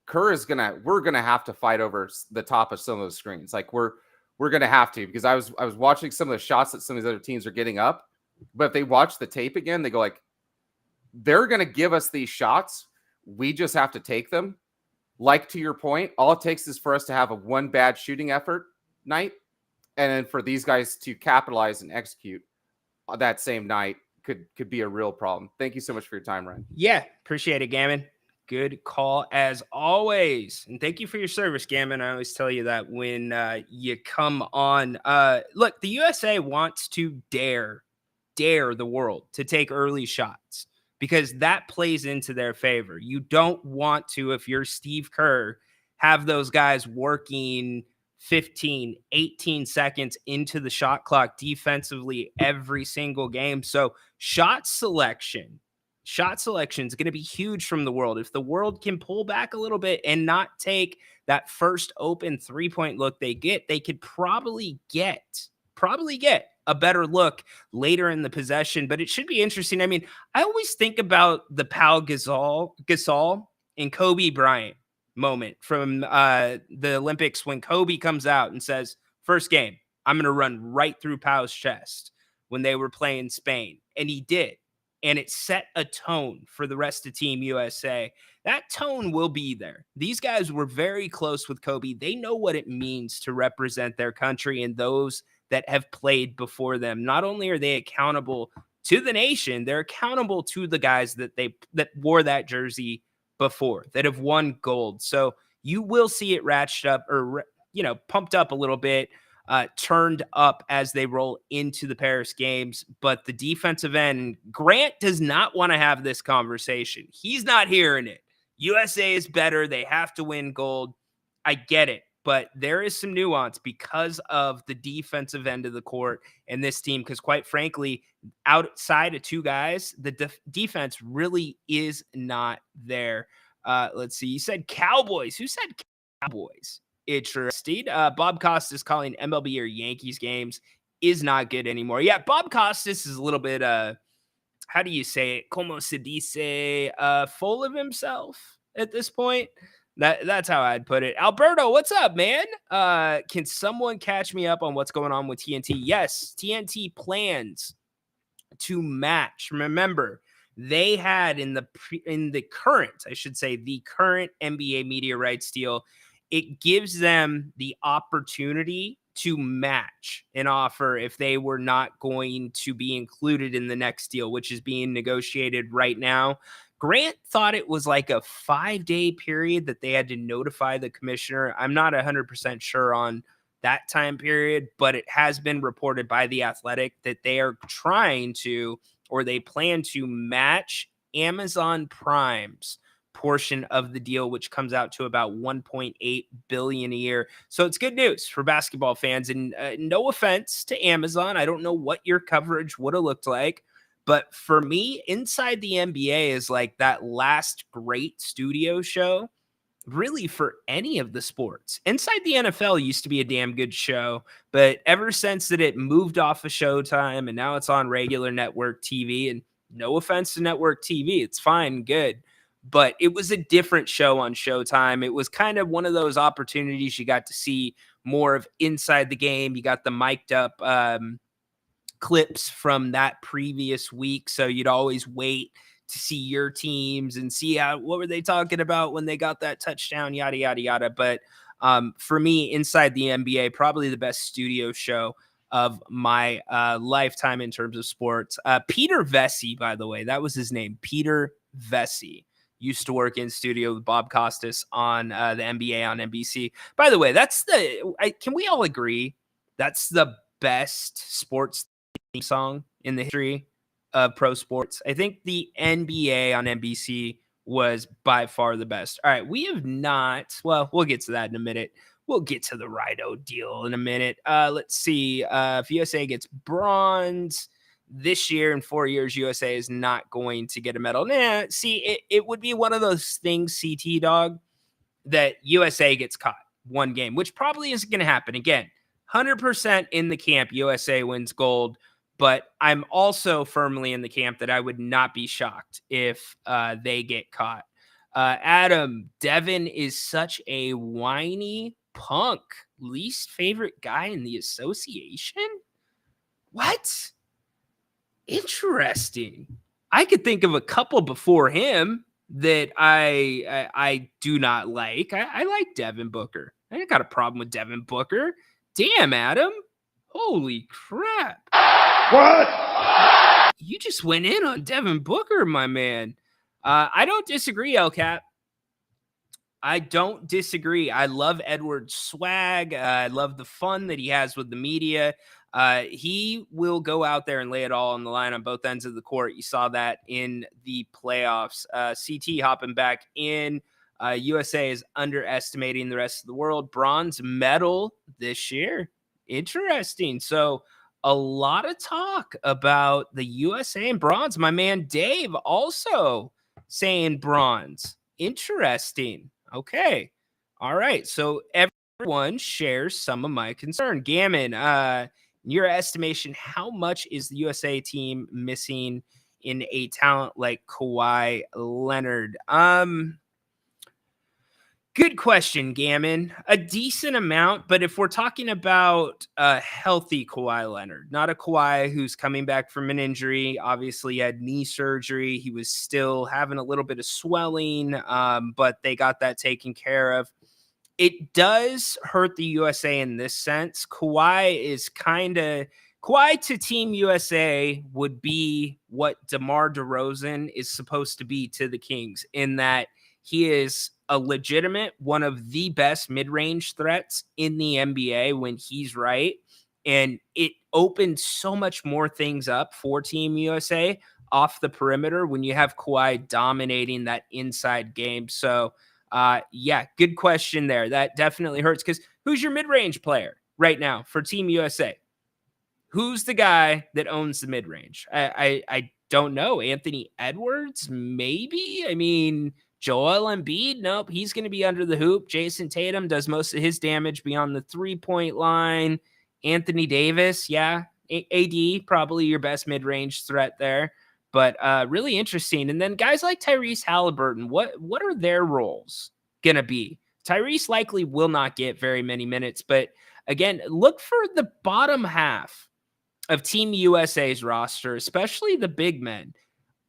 Kerr we're going to have to fight over the top of some of those screens. Like we're going to have to, because I was watching some of the shots that some of these other teams are getting up, but if they watch the tape again, they go like, they're going to give us these shots. We just have to take them. Like, to your point, all it takes is for us to have one bad shooting effort night, and then for these guys to capitalize and execute that same night could be a real problem. Thank you so much for your time, Ryan. Yeah, appreciate it, Gammon. Good call as always. And thank you for your service, Gammon. I always tell you that when you come on. Look, the USA wants to dare the world to take early shots, because that plays into their favor. You don't want to, if you're Steve Kerr, have those guys working 15, 18 seconds into the shot clock defensively every single game. So shot selection is going to be huge from the world. If the world can pull back a little bit and not take that first open 3-point look they could probably get a better look later in the possession. But it should be interesting. I mean, I always think about the Pau Gasol and Kobe Bryant moment from the Olympics when Kobe comes out and says, first game, I'm going to run right through Pau's chest, when they were playing Spain. And he did. And it set a tone for the rest of Team USA. That tone will be there. These guys were very close with Kobe. They know what it means to represent their country and those that have played before them. Not only are they accountable to the nation, they're accountable to the guys that wore that jersey before, that have won gold. So you will see it ratcheted up, or pumped up a little bit, turned up as they roll into the Paris games. But the defensive end, Grant does not want to have this conversation. He's not hearing it. USA is better. They have to win gold. I get it. But there is some nuance because of the defensive end of the court and this team. Because quite frankly, outside of two guys, the defense really is not there. Let's see. You said Cowboys. Who said Cowboys? Interesting. Bob Costas calling MLB or Yankees games is not good anymore. Yeah, Bob Costas is a little bit, how do you say it? Como se dice? Full of himself. at this point. That's how I'd put it. Alberto, what's up, man? Can someone catch me up on what's going on with TNT? Yes, TNT plans to match. Remember, they had in the current, I should say, the current NBA media rights deal, it gives them the opportunity to match an offer if they were not going to be included in the next deal, which is being negotiated right now. Grant thought it was like a 5-day period that they had to notify the commissioner. I'm not 100% sure on that time period, but it has been reported by The Athletic that they are trying to, or they plan to match Amazon Prime's portion of the deal, which comes out to about 1.8 billion a year. So it's good news for basketball fans. And no offense to Amazon, I don't know what your coverage would have looked like, but for me, Inside the NBA is like that last great studio show, really, for any of the sports. Inside the NFL used to be a damn good show, but ever since that it moved off of Showtime and now it's on regular network TV, and no offense to network TV, it's fine, good, but it was a different show on Showtime. It was kind of one of those opportunities you got to see more of inside the game. You got the mic'd up clips from that previous week, so you'd always wait to see your teams and see what were they talking about when they got that touchdown, yada yada yada. But for me, Inside the NBA, probably the best studio show of my lifetime in terms of sports. Peter Vesey, by the way, that was his name. Peter Vesey used to work in studio with Bob Costas on the NBA on NBC. By the way, can we all agree that's the best sports theme song in the history of pro sports? I think the NBA on NBC was by far the best. All right, we have not, well, we'll get to that in a minute. We'll get to the Ry-doe deal in a minute. Let's see. If USA gets bronze this year, in 4 years, USA is not going to get a medal. See, it would be one of those things, CT dog, that USA gets caught one game, which probably isn't going to happen. Again, 100% in the camp, USA wins gold. But I'm also firmly in the camp that I would not be shocked if they get caught. Adam, Devin is such a whiny punk. Least favorite guy in the association? What? Interesting. I could think of a couple before him that I do not like. I like Devin Booker. I ain't got a problem with Devin Booker. Damn, Adam. Holy crap. What? You just went in on Devin Booker, my man. I don't disagree, LCAP. I don't disagree. I love Edward's swag. I love the fun that he has with the media. He will go out there and lay it all on the line on both ends of the court. You saw that in the playoffs. CT hopping back in. USA is underestimating the rest of the world. Bronze medal this year. Interesting. So a lot of talk about the USA and bronze. My man Dave also saying bronze. Interesting. Okay. All right. So everyone shares some of my concern. Gammon, in your estimation, how much is the USA team missing in a talent like Kawhi Leonard? Good question, Gammon. A decent amount, but if we're talking about a healthy Kawhi Leonard, not a Kawhi who's coming back from an injury, obviously had knee surgery. He was still having a little bit of swelling, but they got that taken care of. It does hurt the USA in this sense. Kawhi to Team USA would be what DeMar DeRozan is supposed to be to the Kings, in that he is a legitimate, one of the best mid-range threats in the NBA when he's right. And it opened so much more things up for Team USA off the perimeter when you have Kawhi dominating that inside game. So, yeah, good question there. That definitely hurts, because who's your mid-range player right now for Team USA? Who's the guy that owns the mid-range? I don't know. Anthony Edwards, maybe? I mean, Joel Embiid, nope, he's going to be under the hoop. Jason Tatum does most of his damage beyond the three-point line. Anthony Davis, yeah. AD, probably your best mid-range threat there. But really interesting. And then guys like Tyrese Halliburton, what are their roles going to be? Tyrese likely will not get very many minutes, but again, look for the bottom half of Team USA's roster, especially the big men.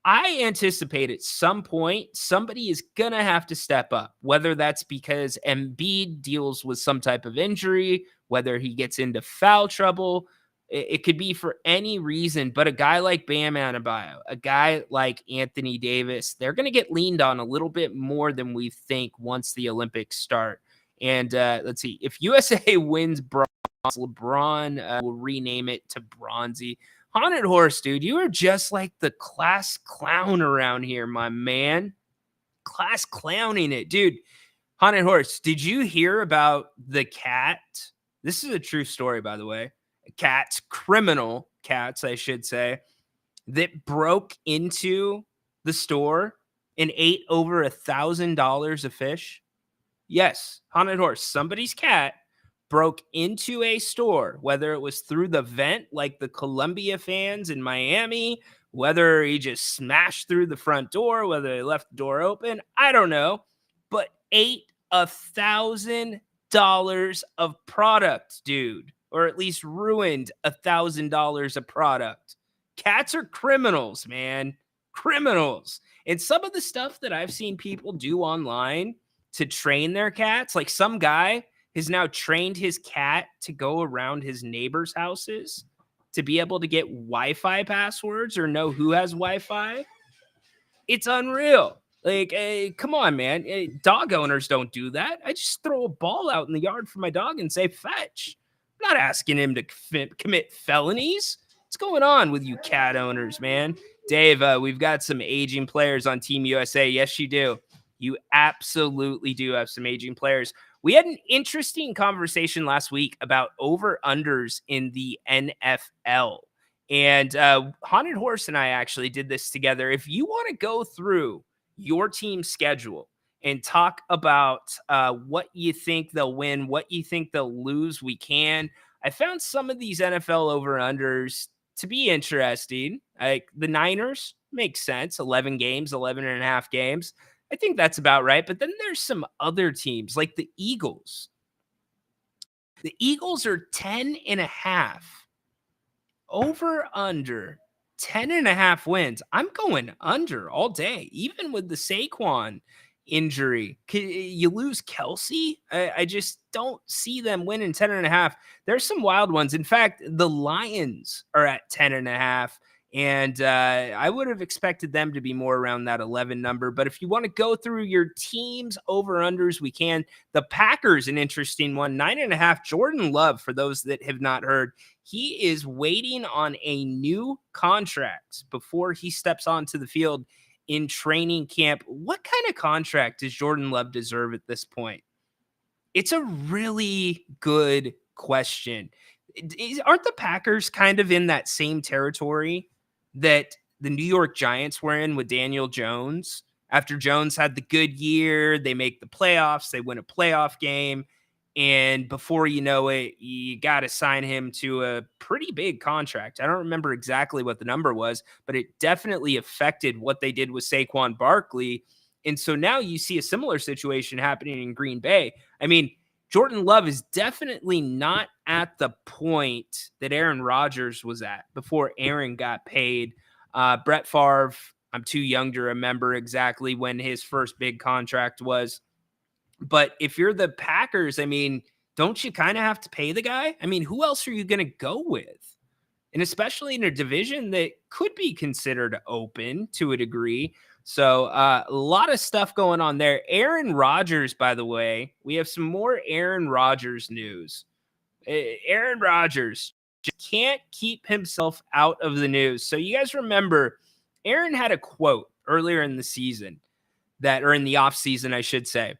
I anticipate at some point somebody is going to have to step up, whether that's because Embiid deals with some type of injury, whether he gets into foul trouble. It could be for any reason, but a guy like Bam Adebayo, a guy like Anthony Davis, they're going to get leaned on a little bit more than we think once the Olympics start. And let's see, if USA wins bronze, LeBron will rename it to Bronzy. Haunted Horse, dude, you are just like the class clown around here, my man. Class clowning it, dude. Haunted Horse, did you hear about the cat? This is a true story, by the way. Cats, criminal cats, I should say, that broke into the store and ate over $1,000 of fish. Yes, Haunted Horse, somebody's cat broke into a store, whether it was through the vent like the Columbia fans in Miami, whether he just smashed through the front door, whether they left the door open, I don't know, but ate $1,000 of product, dude, or at least ruined $1,000 of product. Cats are criminals, man. Criminals. And some of the stuff that I've seen people do online to train their cats, like some guy has now trained his cat to go around his neighbors' houses to be able to get Wi-Fi passwords or know who has Wi-Fi. It's unreal. Like, come on, man. Dog owners don't do that. I just throw a ball out in the yard for my dog and say, fetch. I'm not asking him to commit felonies. What's going on with you cat owners, man? Dave, we've got some aging players on Team USA. Yes, you do. You absolutely do have some aging players. We had an interesting conversation last week about over-unders in the NFL. And Haunted Horse and I actually did this together. If you want to go through your team's schedule and talk about what you think they'll win, what you think they'll lose, we can. I found some of these NFL over-unders to be interesting. Like the Niners, makes sense. 11 games, 11 and a half games. I think that's about right. But then there's some other teams like the Eagles. The Eagles are 10 and a half. Over under 10 and a half wins. I'm going under all day, even with the Saquon injury. You lose Kelsey. I just don't see them winning 10 and a half. There's some wild ones. In fact, the Lions are at 10 and a half. And I would have expected them to be more around that 11 number. But if you want to go through your team's over-unders, we can. The Packers, an interesting one, 9.5. Jordan Love, for those that have not heard, he is waiting on a new contract before he steps onto the field in training camp. What kind of contract does Jordan Love deserve at this point? It's a really good question. Aren't the Packers kind of in that same territory that the New York Giants were in with Daniel Jones? After Jones had the good year, they make the playoffs, they win a playoff game, and before you know it, you got to sign him to a pretty big contract. I don't remember exactly what the number was, but it definitely affected what they did with Saquon Barkley. And so now you see a similar situation happening in Green Bay. I mean, Jordan Love is definitely not at the point that Aaron Rodgers was at before Aaron got paid. Brett Favre, I'm too young to remember exactly when his first big contract was. But if you're the Packers, I mean, don't you kind of have to pay the guy? I mean, who else are you going to go with? And especially in a division that could be considered open to a degree. So a lot of stuff going on there. Aaron Rodgers, by the way, we have some more Aaron Rodgers news. Aaron Rodgers just can't keep himself out of the news. So you guys remember Aaron had a quote earlier in the season or in the offseason, I should say,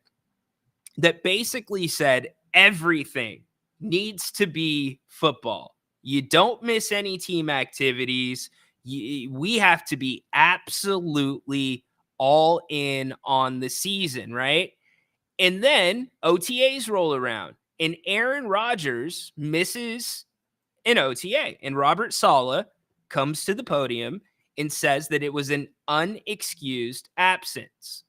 that basically said everything needs to be football. You don't miss any team activities. We have to be absolutely all in on the season, right? And then OTAs roll around and Aaron Rodgers misses an OTA and Robert Saleh comes to the podium and says that it was an unexcused absence.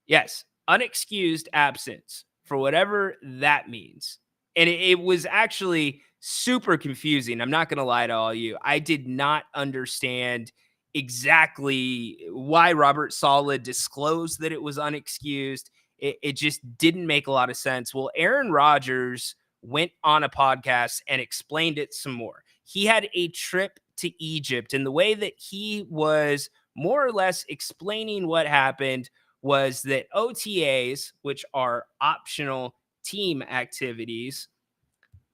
Yes, unexcused absence, for whatever that means. And it was actually super confusing. I'm not going to lie to all you. I did not understand exactly why Robert Saleh disclosed that it was unexcused. It just didn't make a lot of sense. Well, Aaron Rodgers went on a podcast and explained it some more. He had a trip to Egypt, and the way that he was more or less explaining what happened was that OTAs, which are optional team activities,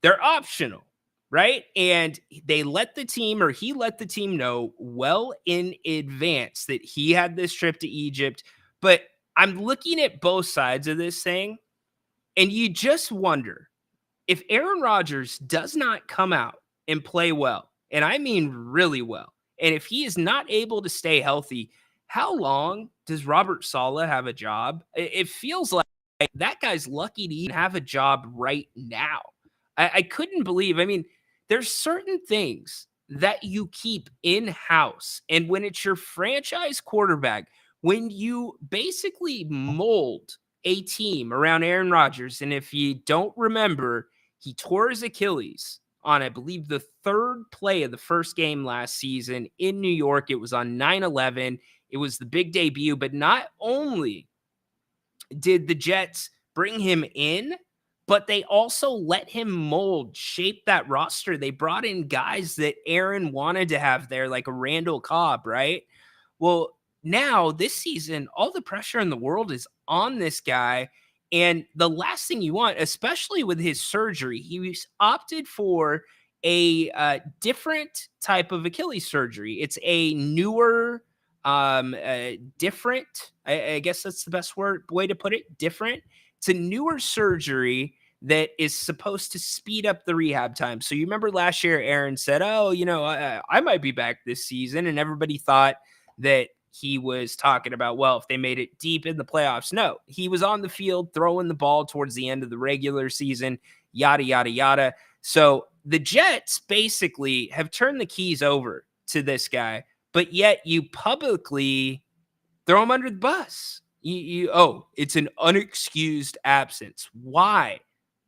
they're optional, right? And they let the team, or he let the team know well in advance that he had this trip to Egypt. But I'm looking at both sides of this thing, and you just wonder if Aaron Rodgers does not come out and play well, and I mean really well, and if he is not able to stay healthy, how long does Robert Saleh have a job? It feels like that guy's lucky to even have a job right now. I couldn't believe. I mean, there's certain things that you keep in-house, and when it's your franchise quarterback, when you basically mold a team around Aaron Rodgers, and if you don't remember, he tore his Achilles on, I believe, the third play of the first game last season in New York. It was on 9/11. It was the big debut, but not only did the Jets bring him in, but they also let him mold, shape that roster. They brought in guys that Aaron wanted to have there, like a Randall Cobb, right? Well, now this season, all the pressure in the world is on this guy. And the last thing you want, especially with his surgery, he was opted for a different type of Achilles surgery. It's a newer, different, I guess that's the best way to put it, different. It's a newer surgery that is supposed to speed up the rehab time. So you remember last year, Aaron said, oh, I might be back this season. And everybody thought that he was talking about, well, if they made it deep in the playoffs. No, he was on the field throwing the ball towards the end of the regular season, yada, yada, yada. So the Jets basically have turned the keys over to this guy, but yet you publicly throw him under the bus. It's an unexcused absence. Why?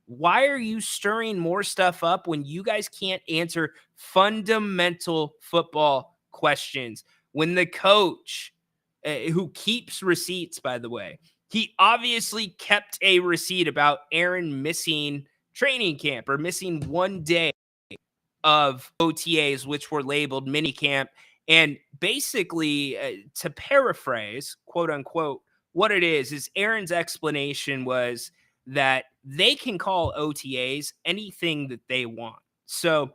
Why are you stirring more stuff up when you guys can't answer fundamental football questions? When the coach, who keeps receipts, by the way, he obviously kept a receipt about Aaron missing training camp or missing one day of OTAs, which were labeled minicamp. And basically, to paraphrase, quote unquote, what it is Aaron's explanation was that they can call OTAs anything that they want. So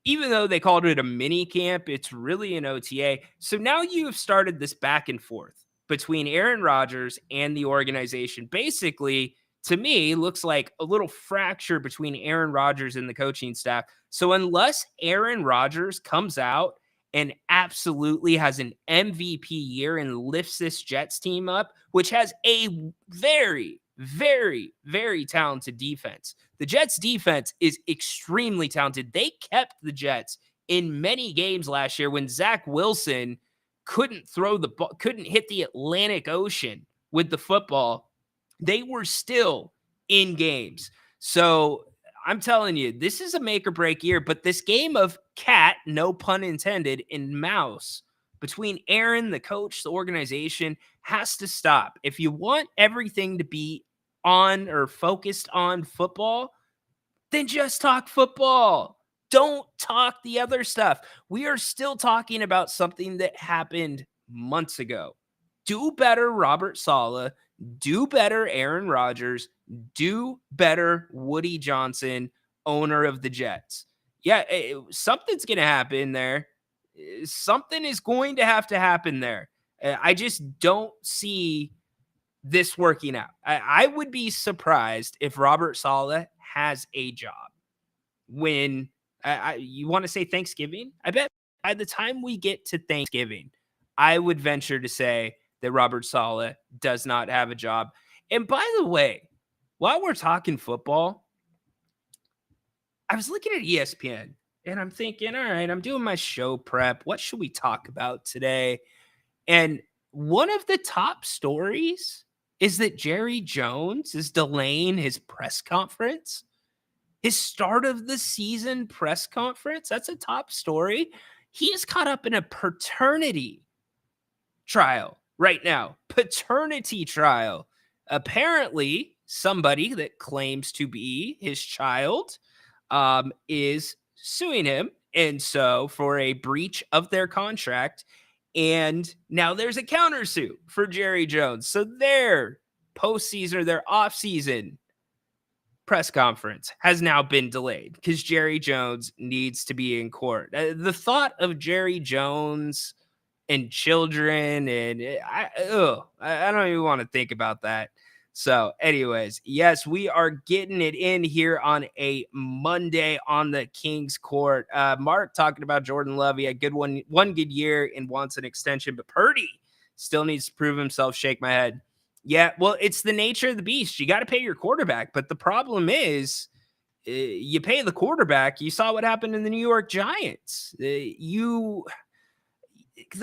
even though they called it a mini camp, it's really an OTA. So now you have started this back and forth between Aaron Rodgers and the organization. Basically, to me, looks like a little fracture between Aaron Rodgers and the coaching staff. So unless Aaron Rodgers comes out and absolutely has an MVP year and lifts this Jets team up, which has a very, very, very talented defense. The Jets defense is extremely talented. They kept the Jets in many games last year when Zach Wilson couldn't throw the ball, couldn't hit the Atlantic Ocean with the football. They were still in games. So I'm telling you, this is a make or break year, but this game of cat, no pun intended, and mouse between Aaron, the coach, the organization has to stop. If you want everything to be on or focused on football, then just talk football. Don't talk the other stuff. We are still talking about something that happened months ago. Do better, Robert Saleh. Do better, Aaron Rodgers. Do better, Woody Johnson, owner of the Jets. Yeah, something's going to happen there. Something is going to have to happen there. I just don't see this working out. I would be surprised if Robert Saleh has a job when you want to say Thanksgiving. I bet by the time we get to Thanksgiving, I would venture to say that Robert Saleh does not have a job. And by the way, while we're talking football, I was looking at ESPN And I'm thinking, all right, I'm doing my show prep. What should we talk about today? And one of the top stories is that Jerry Jones is delaying his press conference, his start of the season press conference. That's a top story. He is caught up in a paternity trial right now. Paternity trial. Apparently, somebody that claims to be his child is suing him. And so, for a breach of their contract. And now there's a countersuit for Jerry Jones. So, their postseason or their offseason press conference has now been delayed because Jerry Jones needs to be in court. The thought of Jerry Jones and children and I don't even want to think about that. So, anyways, yes, we are getting it in here on a Monday on the King's Court. Mark talking about Jordan Love. He had one good year and wants an extension, but Purdy still needs to prove himself. Shake my head. Yeah, well, it's the nature of the beast. You got to pay your quarterback, but the problem is you pay the quarterback. You saw what happened in the New York Giants. The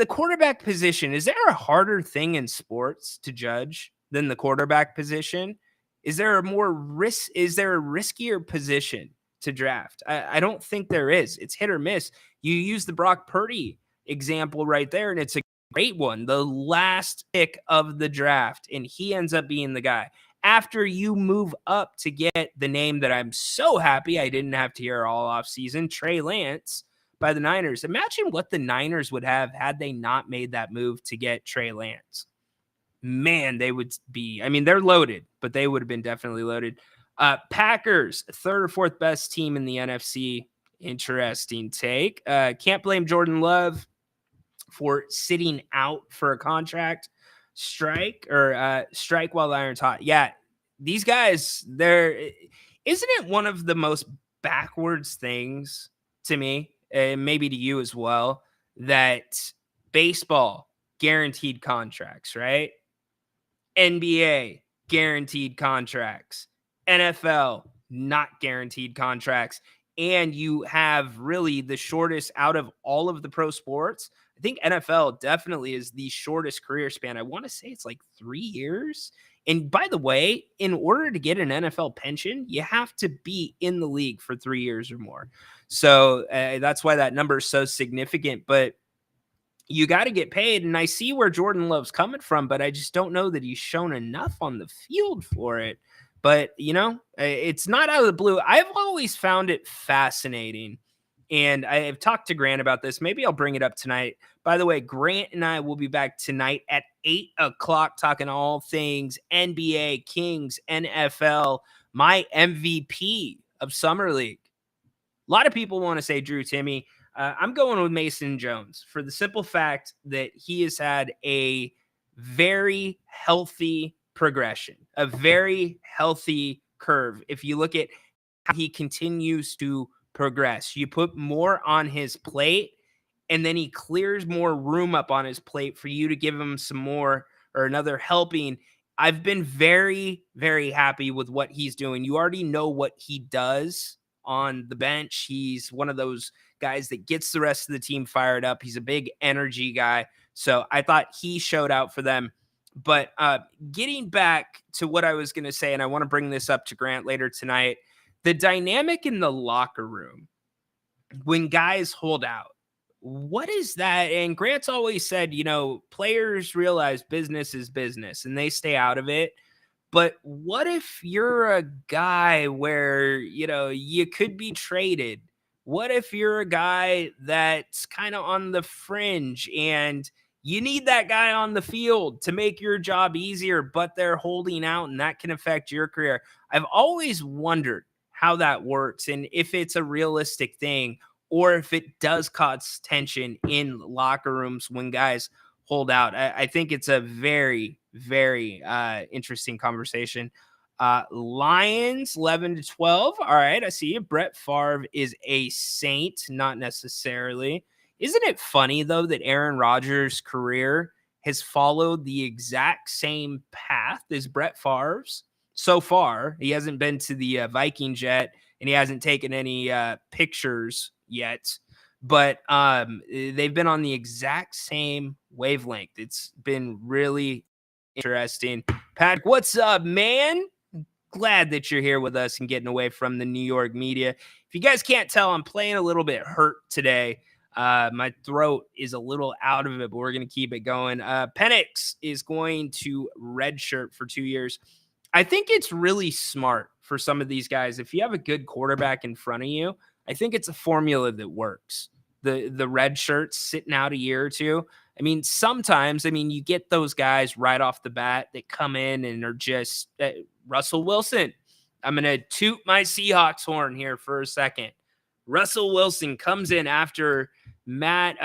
quarterback position, is there a harder thing in sports to judge than the quarterback position? Is there a riskier position to draft? I don't think there is. It's hit or miss. You use the Brock Purdy example right there, and it's a great one. The last pick of the draft, and he ends up being the guy. After you move up to get the name that I'm so happy I didn't have to hear all offseason, Trey Lance, by the Niners. Imagine what the Niners would have had they not made that move to get Trey Lance. Man, they would be, I mean, they're loaded, but they would have been definitely loaded. Packers, third or fourth best team in the NFC. Interesting take. Can't blame Jordan Love for sitting out for a contract strike while the iron's hot. Yeah, these guys, isn't it one of the most backwards things to me, and maybe to you as well, that baseball guaranteed contracts, right? NBA guaranteed contracts, NFL not guaranteed contracts, and you have really the shortest out of all of the pro sports. I think NFL definitely is the shortest career span. I want to say it's like 3 years. And by the way, in order to get an NFL pension, you have to be in the league for 3 years or more. So that's why that number is so significant. But you got to get paid. And I see where Jordan Love's coming from, but I just don't know that he's shown enough on the field for it. But, it's not out of the blue. I've always found it fascinating. And I have talked to Grant about this. Maybe I'll bring it up tonight. By the way, Grant and I will be back tonight at 8 o'clock talking all things NBA, Kings, NFL, my MVP of Summer League. A lot of people want to say Drew Timme. I'm going with Mason Jones for the simple fact that he has had a very healthy progression, a very healthy curve. If you look at how he continues to progress, you put more on his plate, and then he clears more room up on his plate for you to give him some more or another helping. I've been very, very happy with what he's doing. You already know what he does on the bench. He's one of those guys that gets the rest of the team fired up. He's a big energy guy. So I thought he showed out for them. But getting back to what I was going to say, and I want to bring this up to Grant later tonight, the dynamic in the locker room when guys hold out, what is that? And Grant's always said, players realize business is business and they stay out of it. But what if you're a guy where, you could be traded? What if you're a guy that's kind of on the fringe and you need that guy on the field to make your job easier, but they're holding out and that can affect your career? I've always wondered how that works and if it's a realistic thing or if it does cause tension in locker rooms when guys hold out. I think it's a very, very interesting conversation. Lions 11-12. All right, I see you. Brett Favre is a saint, not necessarily. Isn't it funny, though, that Aaron Rodgers' career has followed the exact same path as Brett Favre's so far? He hasn't been to the Vikings yet, and he hasn't taken any pictures yet, but they've been on the exact same wavelength. It's been really interesting. Patrick, what's up, man? Glad that you're here with us and getting away from the New York media. If you guys can't tell, I'm playing a little bit hurt today. My throat is a little out of it, but we're going to keep it going. Penix is going to redshirt for 2 years. I think it's really smart for some of these guys. If you have a good quarterback in front of you, I think it's a formula that works. The red shirts sitting out a year or two. I mean, sometimes, you get those guys right off the bat that come in and are just Russell Wilson. I'm going to toot my Seahawks horn here for a second. Russell Wilson comes in after Matt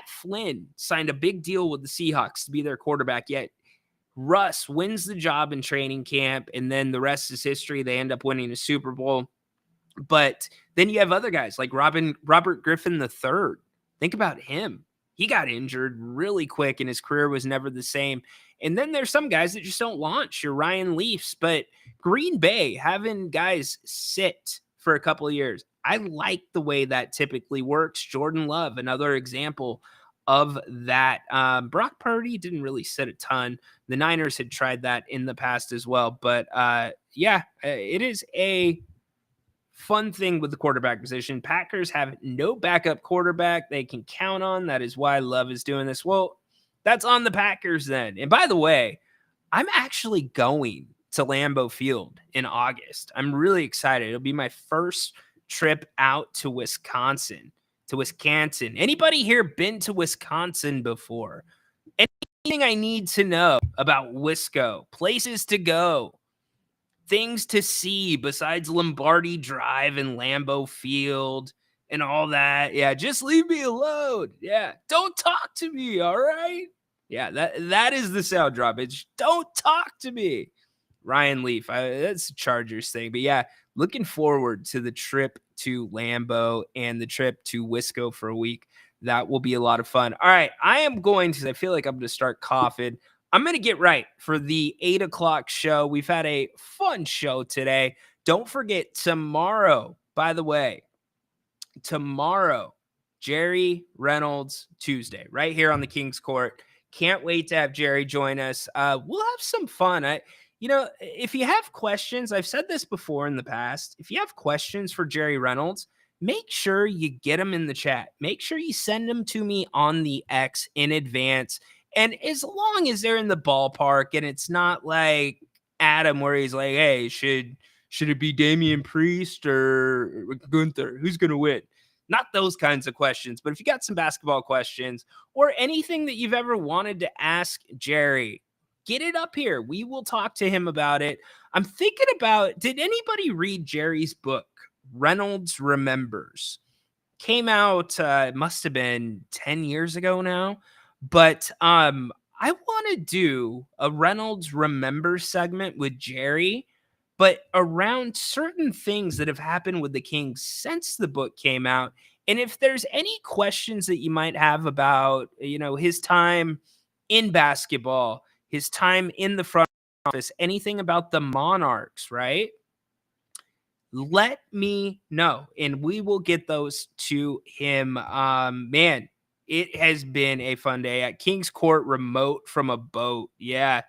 Flynn signed a big deal with the Seahawks to be their quarterback, yet Russ wins the job in training camp, and then the rest is history. They end up winning a Super Bowl. But then you have other guys like Robert Griffin III. Think about him. He got injured really quick, and his career was never the same. And then there's some guys that just don't launch. Your Ryan Leafs, but Green Bay having guys sit for a couple of years. I like the way that typically works. Jordan Love, another example of that. Brock Purdy didn't really sit a ton. The Niners had tried that in the past as well. But it is a fun thing with the quarterback position. Packers have no backup quarterback they can count on. That is why Love is doing this. Well, that's on the Packers then. And by the way, I'm actually going to Lambeau Field in August. I'm really excited. It'll be my first trip out to Wisconsin. Anybody here been to Wisconsin before? Anything I need to know about Wisco? Places to go? Things to see besides Lombardi Drive and Lambeau Field and all that. Yeah, just leave me alone. Yeah, don't talk to me, all right? Yeah, that is the sound drop. It's don't talk to me. Ryan Leaf, that's a Chargers thing. But yeah, looking forward to the trip to Lambeau and the trip to Wisco for a week. That will be a lot of fun. All right, I feel like I'm going to start coughing. I'm going to get right for the 8 o'clock show. We've had a fun show today. Don't forget tomorrow, by the way, Jerry Reynolds Tuesday, right here on the King's Court. Can't wait to have Jerry join us. We'll have some fun. If you have questions, I've said this before in the past, if you have questions for Jerry Reynolds, make sure you get them in the chat. Make sure you send them to me on the X in advance. And as long as they're in the ballpark and it's not like Adam where he's like, hey, should it be Damian Priest or Gunther? Who's going to win? Not those kinds of questions. But if you got some basketball questions or anything that you've ever wanted to ask Jerry, get it up here. We will talk to him about it. I'm thinking about, did anybody read Jerry's book, Reynolds Remembers? Came out, it must have been 10 years ago now. But I want to do a Reynolds Remember segment with Jerry, but around certain things that have happened with the Kings since the book came out. And if there's any questions that you might have about, his time in basketball, his time in the front office, anything about the Monarchs, right? Let me know, and we will get those to him. Man, it has been a fun day at King's Court, remote from a boat. Yeah,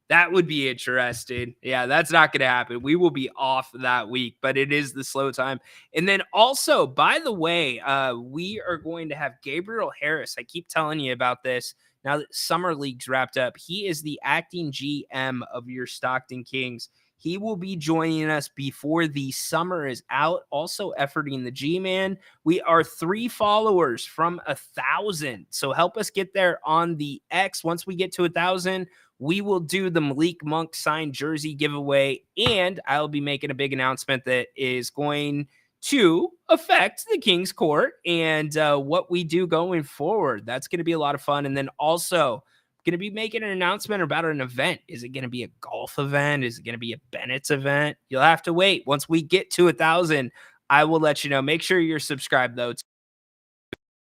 that would be interesting. Yeah, that's not going to happen. We will be off that week, but it is the slow time. And then also, by the way, we are going to have Gabriel Harris. I keep telling you about this. Now that Summer League's wrapped up, he is the acting GM of your Stockton Kings. He will be joining us before the summer is out, also efforting the G-Man. We are 3 followers from 1,000, so help us get there on the X. Once we get to 1,000, we will do the Malik Monk signed jersey giveaway, and I'll be making a big announcement that is going to affect the King's Court and what we do going forward. That's going to be a lot of fun. And then also going to be making an announcement about an event. Is it going to be a golf event? Is it going to be a Bennett's event? You'll have to wait. Once we get to 1,000, I will let you know. Make sure you're subscribed, though. If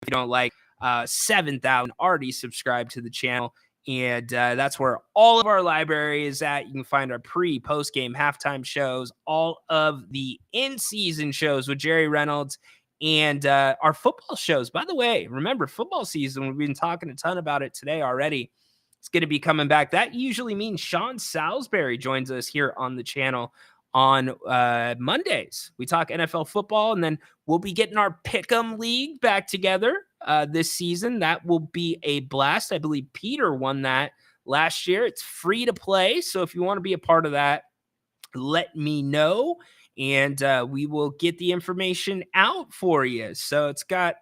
you don't like 7,000 already subscribed to the channel. And that's where all of our library is at. You can find our post-game, halftime shows, all of the in-season shows with Jerry Reynolds And our football shows, by the way, remember football season, we've been talking a ton about it today already. It's going to be coming back. That usually means Sean Salisbury joins us here on the channel on Mondays. We talk NFL football, and then we'll be getting our Pick'em League back together this season. That will be a blast. I believe Peter won that last year. It's free to play, so if you want to be a part of that, let me know, and we will get the information out for you. So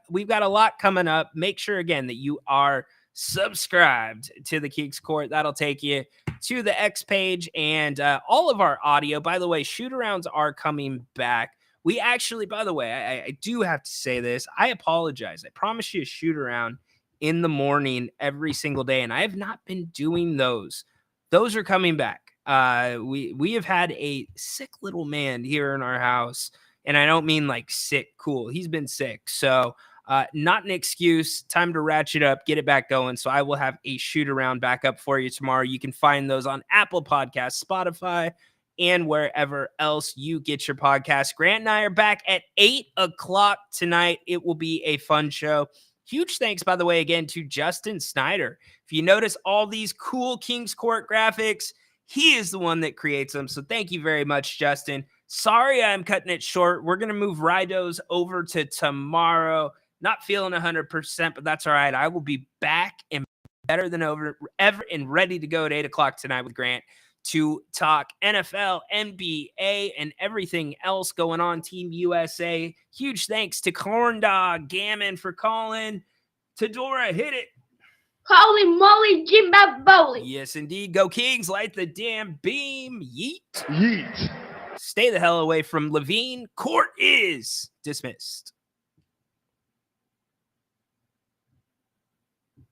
we've got a lot coming up. Make sure again that you are subscribed to the Kings Court. That'll take you to the X page and all of our audio. By the way, shoot-arounds are coming back. We actually, by the way, I do have to say this. I apologize. I promise you a shoot-around in the morning every single day, and I have not been doing those. Those are coming back. We have had a sick little man here in our house, and I don't mean like sick cool. He's been sick. So not an excuse. Time to ratchet up, get it back going. So I will have a shoot around back up for you tomorrow. You can find those on Apple Podcasts, Spotify, and wherever else you get your podcast. Grant and I are back at 8 o'clock tonight. It will be a fun show. Huge thanks, by the way, again to Justin Snyder. If you notice all these cool Kings Court graphics, he is the one that creates them. So thank you very much, Justin. Sorry I'm cutting it short. We're going to move Ry-does over to tomorrow. Not feeling 100%, but that's all right. I will be back and better than ever and ready to go at 8 o'clock tonight with Grant to talk NFL, NBA, and everything else going on Team USA. Huge thanks to Corndog Gammon for calling. Tadora, hit it. Holy moly, Jim Bowley. Yes, indeed. Go Kings, light the damn beam. Yeet. Yeet. Stay the hell away from Levine. Court is dismissed.